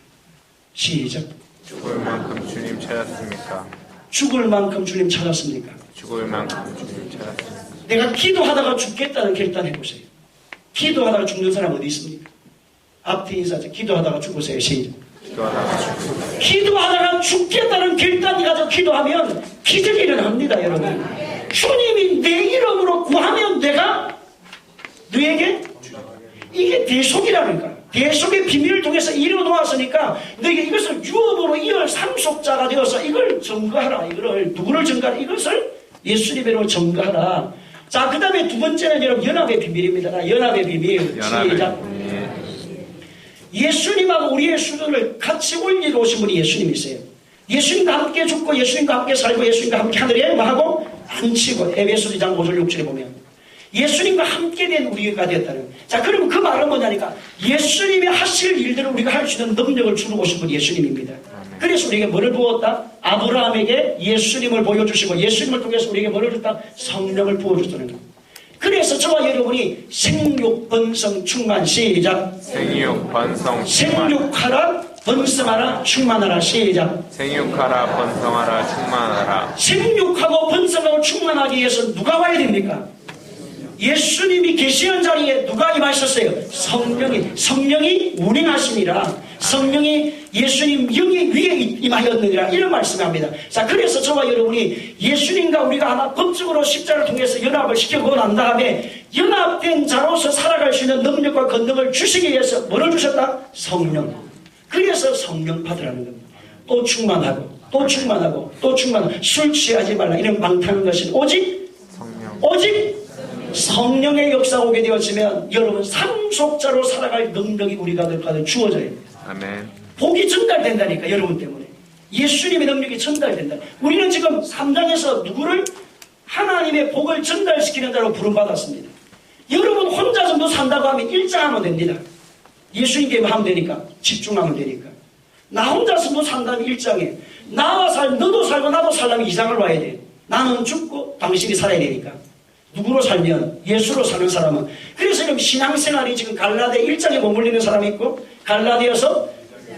A: 시작.
B: 죽을 만큼 주님 찾았습니까?
A: 죽을 만큼 주님 찾았습니까?
B: 죽을 만큼 주님 찾았습니까?
A: 내가 기도하다가 죽겠다는 결단해보세요. 기도하다가 죽는 사람 어디 있습니까? 앞뒤 인사죠. 기도하다가 죽으세요. 시작. 기도하다가 죽겠다는 결단이 가지고 기도하면 기적이 일어납니다. 여러분. 주님이 내 이름으로 구하면 내가 너에게 이게 대속이라는 거야. 대속의 비밀을 통해서 이뤄놓았으니까 너에게 이것을 유업으로 이을 상속자가 되어서 이걸 증거하라. 이거를 누구를 증거하라? 이것을 예수님으로 증거하라. 자, 그 다음에 두 번째는 여러분 연합의 비밀입니다. 연합의 비밀. 시작. 예수님하고 우리의 수준을 같이 올리러 오신 분이 예수님이세요. 예수님과 함께 죽고 예수님과 함께 살고 예수님과 함께 하늘에 하고 앉히고 에베소 2장 5절 6절에 보면 예수님과 함께 된 우리가 되었다는. 자, 그러면 그 말은 뭐냐니까 예수님이 하실 일들을 우리가 할 수 있는 능력을 주러 오신 분이 예수님입니다. 그래서 우리에게 뭐를 부었다? 아브라함에게 예수님을 보여주시고 예수님을 통해서 우리에게 뭐를 줬다? 성령을 부어주셨다는 것. 그래서 저와 여러분이 생육 번성 충만. 시작.
B: 생육 번성 충만.
A: 생육하라 번성하라 충만하라. 시작.
B: 생육하라 번성하라 충만하라.
A: 생육하고 번성하고 충만하기 위해서 누가 와야 됩니까? 예수님이 계시는 자리에 누가 임하셨어요? 성령이 운행하시니라. 성령이 예수님 영이 위에 임하였느니라. 이런 말씀을 합니다. 자, 그래서 저와 여러분이 예수님과 우리가 하나 법적으로 십자를 통해서 연합을 시켜보고 난 다음에 연합된 자로서 살아갈 수 있는 능력과 권능을 주시기 위해서 뭐를 주셨다? 성령. 그래서 성령 받으라는 겁니다. 또 충만하고 또 충만하고 또 충만하고 술 취하지 말라. 이런 방탕한 것은 오직 성령의 역사가 오게 되었으면 여러분 상속자로 살아갈 능력이 우리가 주어져요.
B: 아멘.
A: 복이 전달된다니까. 여러분 때문에 예수님의 능력이 전달된다. 우리는 지금 3장에서 누구를 하나님의 복을 전달시키는 자로 부름받았습니다. 여러분 혼자 정도 산다고 하면 1장 하면 됩니다. 예수님께만 하면 되니까 집중하면 되니까. 나 혼자서 뭐 산다면 1장에 너도 살고 나도 살려면 2장을 와야 돼. 나는 죽고 당신이 살아야 되니까. 누구로 살면? 예수로 사는 사람은. 그래서 여러분 신앙생활이 지금 갈라디아 1장에 머물리는 사람이 있고 갈라디아서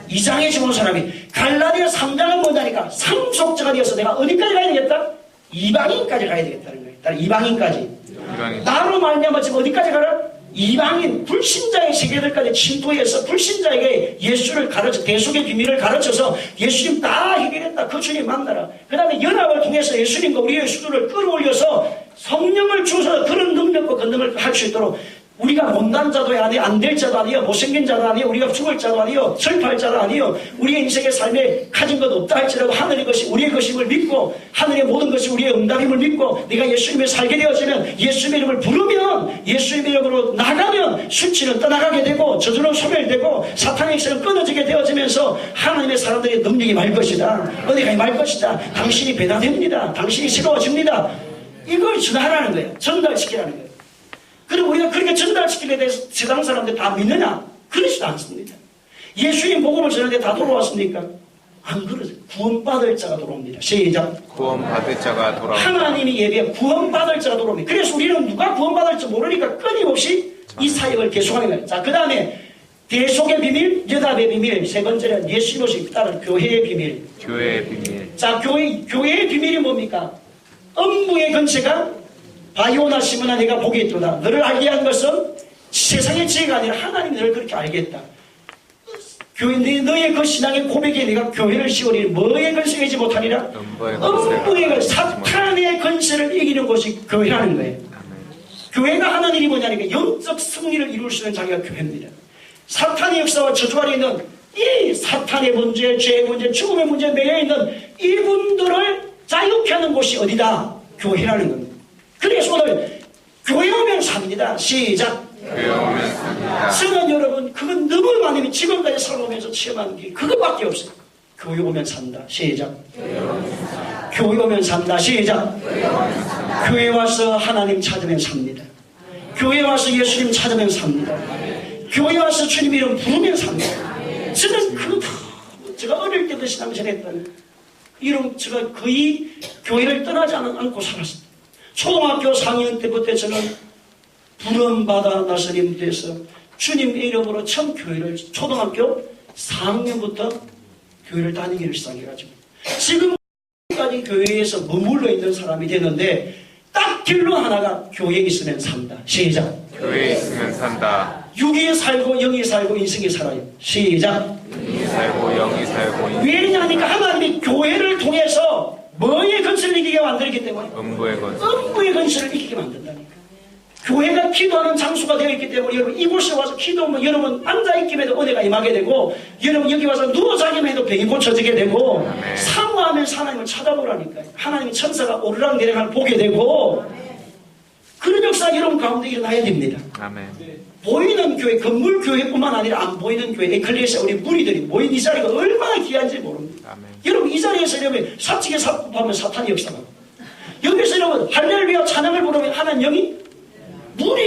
A: 2장에 죽은 사람이. 갈라디아 3장은 뭐냐니까 상속자가 되어서 내가 어디까지 가야 되겠다? 이방인까지 가야 되겠다는 거예요. 이방인까지. 나로 말미암아 지금 어디까지 가라? 이방인 불신자의 세계들까지 침투해서 불신자에게 예수를 가르쳐 대속의 비밀을 가르쳐서 예수님 다 해결했다. 그 주님 만나라. 그 다음에 연합을 통해서 예수님과 우리의 수준을 끌어올려서 성령을 주셔서 그런 능력과 권능을 할 수 있도록 우리가 못난 자도 아니요 안 될 자도 아니요 못생긴 자도 아니요 우리가 죽을 자도 아니요 슬퍼할 자도 아니요 우리의 인생의 삶에 가진 것 없다 할지라도 하늘의 것이 우리의 것임을 믿고 하늘의 모든 것이 우리의 응답임을 믿고 내가 예수님을 살게 되어지면 예수님의 이름을 부르면 예수님의 이름으로 나가면 수치는 떠나가게 되고 저주는 소멸되고 사탄의 역사는 끊어지게 되어지면서 하나님의 사람들의 능력이 말 것이다. 은혜가 말 것이다. 당신이 배단됩니다. 당신이 새로워집니다. 이걸 전하라는 거예요. 전달시키라는 거예요. 그리고 우리가 그렇게 전달시키게 대해서 세상 사람들 다 믿느냐? 그렇지도 않습니다. 예수님 복음을 전하는데 다 돌아왔습니까? 안 그러죠. 구원받을 자가 돌아옵니다. 시작.
B: 구원받을 자가 돌아옵니다.
A: 하나님이 예비해 구원받을 자가 돌아옵니다. 그래서 우리는 누가 구원받을지 모르니까 끊임없이 이 사역을 계속하는 거예요. 자, 그 다음에 대속의 비밀, 연합의 비밀. 세 번째는 예수님 오신 따른 교회의 비밀.
B: 교회의 비밀.
A: 자, 교회의 비밀이 뭡니까? 음부의 근세가 바이오나 시므나 네가 복이 있도다. 너를 알게 한 것은 세상의 지혜가 아니라 하나님이 너를 그렇게 알겠다. 너의 그 신앙의 고백에 내가 교회를 씌우니 뭐의 근세가 이지 못하리라? 음부의 근세, 사탄의 근세를 이기는 곳이 교회라는 거예요. 교회가 하는 일이 뭐냐니까 영적 승리를 이룰 수 있는 자기가 교회입니다. 사탄의 역사와 저주 아래 있는 이 사탄의 문제, 죄의 문제, 죽음의 문제 매여 있는 이분들을 자유케 하는 곳이 어디다? 교회라는 겁니다. 그래서 오늘 교회 오면 삽니다. 시작.
B: 교회 오면 삽니다.
A: 성은 여러분 그건 너무 많으면 지금까지 살아오면서 체험한 게 그것밖에 없어요. 교회 오면 산다. 시작. 교회 오면 산다. 시작. 교회 와서 하나님 찾으면 삽니다. 교회 와서 예수님 찾으면 삽니다. 교회 와서 주님 이름 부르면 삽니다. 저는 제가 어릴 때도 신앙생활 했던 이런 제가 거의 교회를 떠나지 않고 살았습니다. 초등학교 4학년 때부터 저는 부름받아 나서님 돼서 주님 이름으로 처음 교회를 초등학교 4학년부터 교회를 다니기를 시작해가지고 지금까지 교회에서 머물러 있는 사람이 되는데 딱 결론 하나가 교회에 있으면 산다. 시작.
B: 교회에 있으면 산다.
A: 육이 살고 영이 살고 인생이 살아요. 시작.
B: 영이 살고 영이 살고
A: 왜냐하니까 하나님이 교회를 통해서 뭐의 건설을 이기게 만들기 때문에
B: 음부의 건설.
A: 음부의 건설을 이기게 만든다니까. 교회가 기도하는 장소가 되어 있기 때문에 여러분 이곳에 와서 기도하면 여러분 앉아있기만 해도 은혜가 임하게 되고 여러분 여기 와서 누워 자기만 해도 병이 고쳐지게 되고 사모하면서 하나님을 찾아보라니까요. 하나님의 천사가 오르락내리락 보게 되고 그런 역사 여러분 가운데 일어나야 됩니다.
B: 아멘.
A: 보이는 교회, 건물 교회뿐만 아니라 안 보이는 교회, 에클레시아 우리 무리들이 모인 이 자리가 얼마나 귀한지 모릅니다.
B: 아멘.
A: 여러분 이 자리에서 여러분 사측에 사고하면 사탄이 역사하고 여기서 여러분 할렐루야 찬양을 부르면 하나님 영이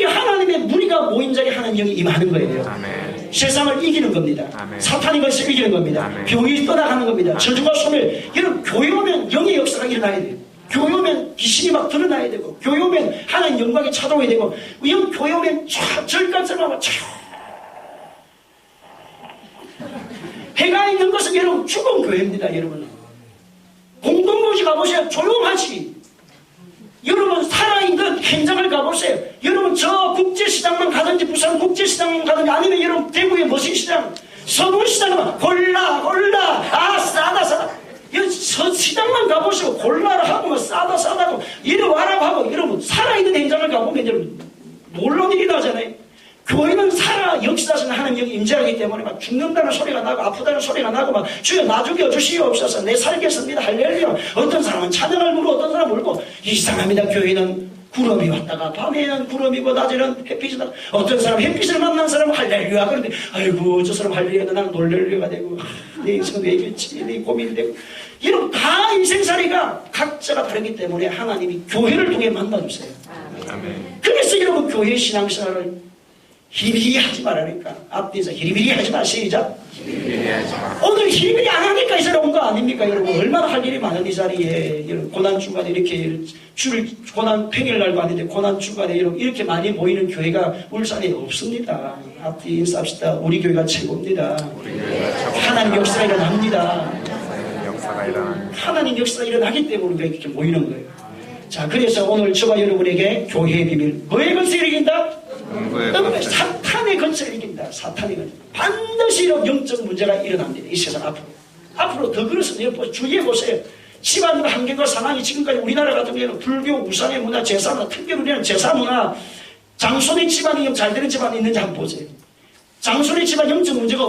A: 하나님의 무리가 모인 자리에 하나님 영이 임하는 거예요.
B: 아멘.
A: 세상을 이기는 겁니다.
B: 아멘.
A: 사탄이 것을 이기는 겁니다.
B: 아멘.
A: 병이 떠나가는 겁니다. 저주가 소멸. 여러분 교회 오면 영의 역사가 일어나야 돼요. 교회 오면 귀신이 막 드러나야 되고 교회 오면 하나님 영광이 찾아오야 되고 교회 오면 절간처럼 막 해가 있는 것은 여러분 죽은 교회입니다. 여러분 공동묘지 가보세요. 조용하지. 여러분 살아있는 현장을 가보세요. 여러분 저 국제시장만 가든지 부산 국제시장만 가든지 아니면 여러분 대구의 머신시장 서울시장만 골라 아 싸다 저 시장만 가보시고 골라라 하고 뭐 싸다고 이리 와라고 하고 여러분 살아있는 현장을 가보면 여러분 놀라운 일이 나잖아요. 교회는 살아 역사하시는 하나님 영이 임재하기 때문에 막 죽는다는 소리가 나고 아프다는 소리가 나고 막 주여 나 죽여 주시옵소서 내 살겠습니다 할렐루야. 어떤 사람은 찬양을 부르고 어떤 사람은 울고 이상합니다. 교회는 구름이 왔다가 밤에는 구름이고 낮에는 햇빛이 나 어떤 사람 햇빛을 만난 사람은 할렐루야. 그런데 아이고 저 사람 할렐루야 나는 놀렐루야가 되고 내 인생은 왜 이렇지 내 고민이 되고 이런 다 인생살이가 각자가 다르기 때문에 하나님이 교회를 통해 만나주세요.
B: 아멘.
A: 그래서 여러분 교회 신앙생활을 히리히리 하지 말라니까. 앞뒤에서 히리히리 하지 마. 시작.
B: 히리히리 하지 마.
A: 오늘 히리히리 안 하니까 이 자리에 온 거 아닙니까 여러분. 얼마나 할 일이 많은 이 자리에 여러분 고난주간에 이렇게 고난 평일날도 아닌데 고난주간에 여러분 이렇게 많이 모이는 교회가 울산에 없습니다. 앞뒤 인사합시다. 우리 교회가 최고입니다. 하나님 역사가 일어납니다. 하나님 역사가 일어나기 때문에 우리가 이렇게 모이는 거예요. 자, 그래서 오늘 저와 여러분에게 교회의 비밀 뭐의 건설을 이긴다? 사탄의 건설을 이긴다. 사탄의 건설. 반드시 이런 영적 문제가 일어납니다. 이 세상 앞으로 더 그렇습니다. 주위에 보세요. 집안 환경과 상황이 지금까지 우리나라 같은 경우에는 불교, 우상의 문화, 제사문화, 특별히 우리는 제사문화 장손의 집안이 잘 되는 집안이 있는지 한번 보세요. 장손의 집안 영적 문제가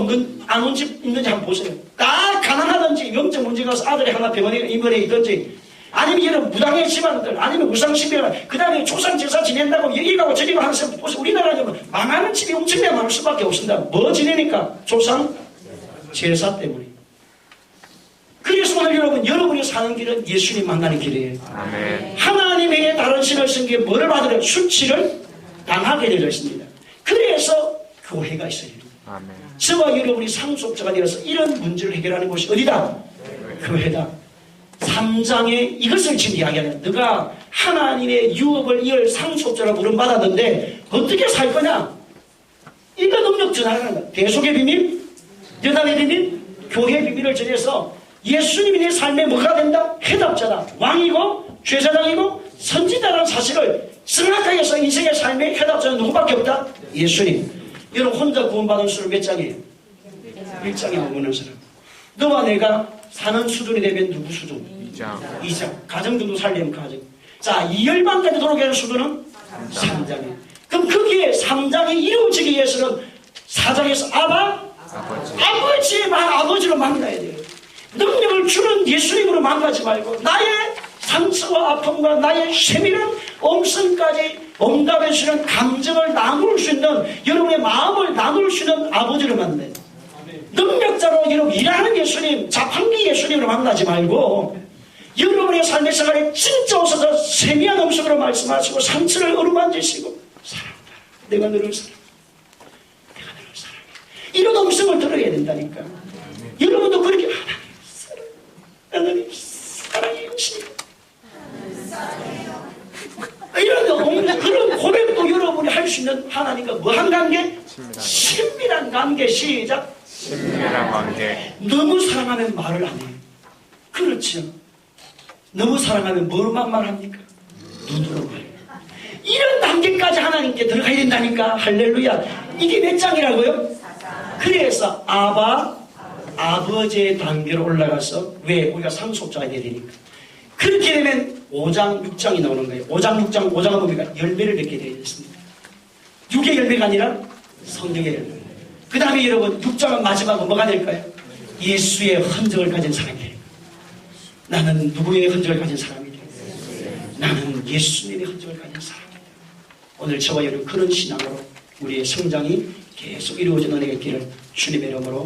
A: 안 온 집 있는지 한번 보세요. 다 가난하든지 영적 문제가 와서 아들이 하나 병원에 입원해 있든지 아니면 이런 무당의 집안들 아니면 우상신비가 그 다음에 조상제사 지낸다고 여기 가고 저기 가고 하는 사람 보세요. 우리나라는 망하는 집이 엄청나게 많을 수밖에 없습니다. 뭐 지내니까? 조상제사 때문에. 그래서 오늘 여러분이 사는 길은 예수님 만나는 길이에요.
B: 아멘.
A: 하나님에게 다른 신을 쓴 게 뭐를 받으려? 수치를 당하게 되어 있습니다. 그래서 교회가 있어야 됩니다.
B: 아멘.
A: 저와 여러분이 상속자가 되어서 이런 문제를 해결하는 곳이 어디다? 교회다. 3장에 이것을 지금 이야기하는 너가 하나님의 유업을 이을 상속자라 부름받았는데 어떻게 살 거냐? 이거 능력 전하라는 거야. 대속의 비밀, 연합의 비밀, 교회의 비밀을 전해서 예수님이 내 삶에 뭐가 된다? 해답자다. 왕이고 제사장이고 선지자라는 사실을 정확하게 해서 인생의 삶의 해답자는 누구밖에 없다? 예수님. 여러분 혼자 구원받은 수는 몇 장이에요? 1장에 머무는 사람. 너와 내가 사는 수준이 되면 누구 수준? 2장. 가정 정도 살려면 가정. 자, 이 열방까지 돌아오게 하는 수준은 3장이에요. 그럼 거기에 3장이 이루어지기 위해서는 4장에서 아버지로 만나야 돼요. 능력을 주는 예수님으로 만나지 말고 나의 상처와 아픔과 나의 세밀한 엄선까지 응답해 주시는 감정을 나눌 수 있는 여러분의 마음을 나눌 수 있는 아버지를 만나요. 능력자로 여러분 일하는 예수님, 자판기 예수님으로 만나지 말고 여러분의 삶의 생활에 진짜 오셔서 세미한 음성으로 말씀하시고 상처를 어루만지시고 사랑한다. 내가 너를 사랑해. 내가 너를 사랑해. 이런 음성을 들어야 된다니까. 여러분도 그렇게 하나님 사랑해요. 이런 그런 고백도 여러분이 할 수 있는 하나님과 뭐한 관계? 친밀한 관계. 시작.
B: 친밀한 관계.
A: 너무 사랑하면 말을 안 해요. 그렇죠. 너무 사랑하면 뭐만 말합니까? 눈으로 말해요. 이런 단계까지 하나님께 들어가야 된다니까. 할렐루야. 이게 몇 장이라고요? 그래서 아버지의 단계로 올라가서 왜? 우리가 상속자가 돼야 되니까. 그렇게 되면 5장, 6장이 나오는 거예요. 5장, 6장, 5장은 뭡니까? 열매를 맺게 되어 있습니다. 6의 열매가 아니라 성령의 열매. 그 다음에 여러분 6장은 마지막으로 뭐가 될까요? 예수의 흔적을 가진 사람이 돼요. 나는 누구의 흔적을 가진 사람이 돼요? 나는 예수님의 흔적을 가진 사람이 돼요. 오늘 저와 여러분 그런 신앙으로 우리의 성장이 계속 이루어지는 은혜가 있기를 주님의 이름으로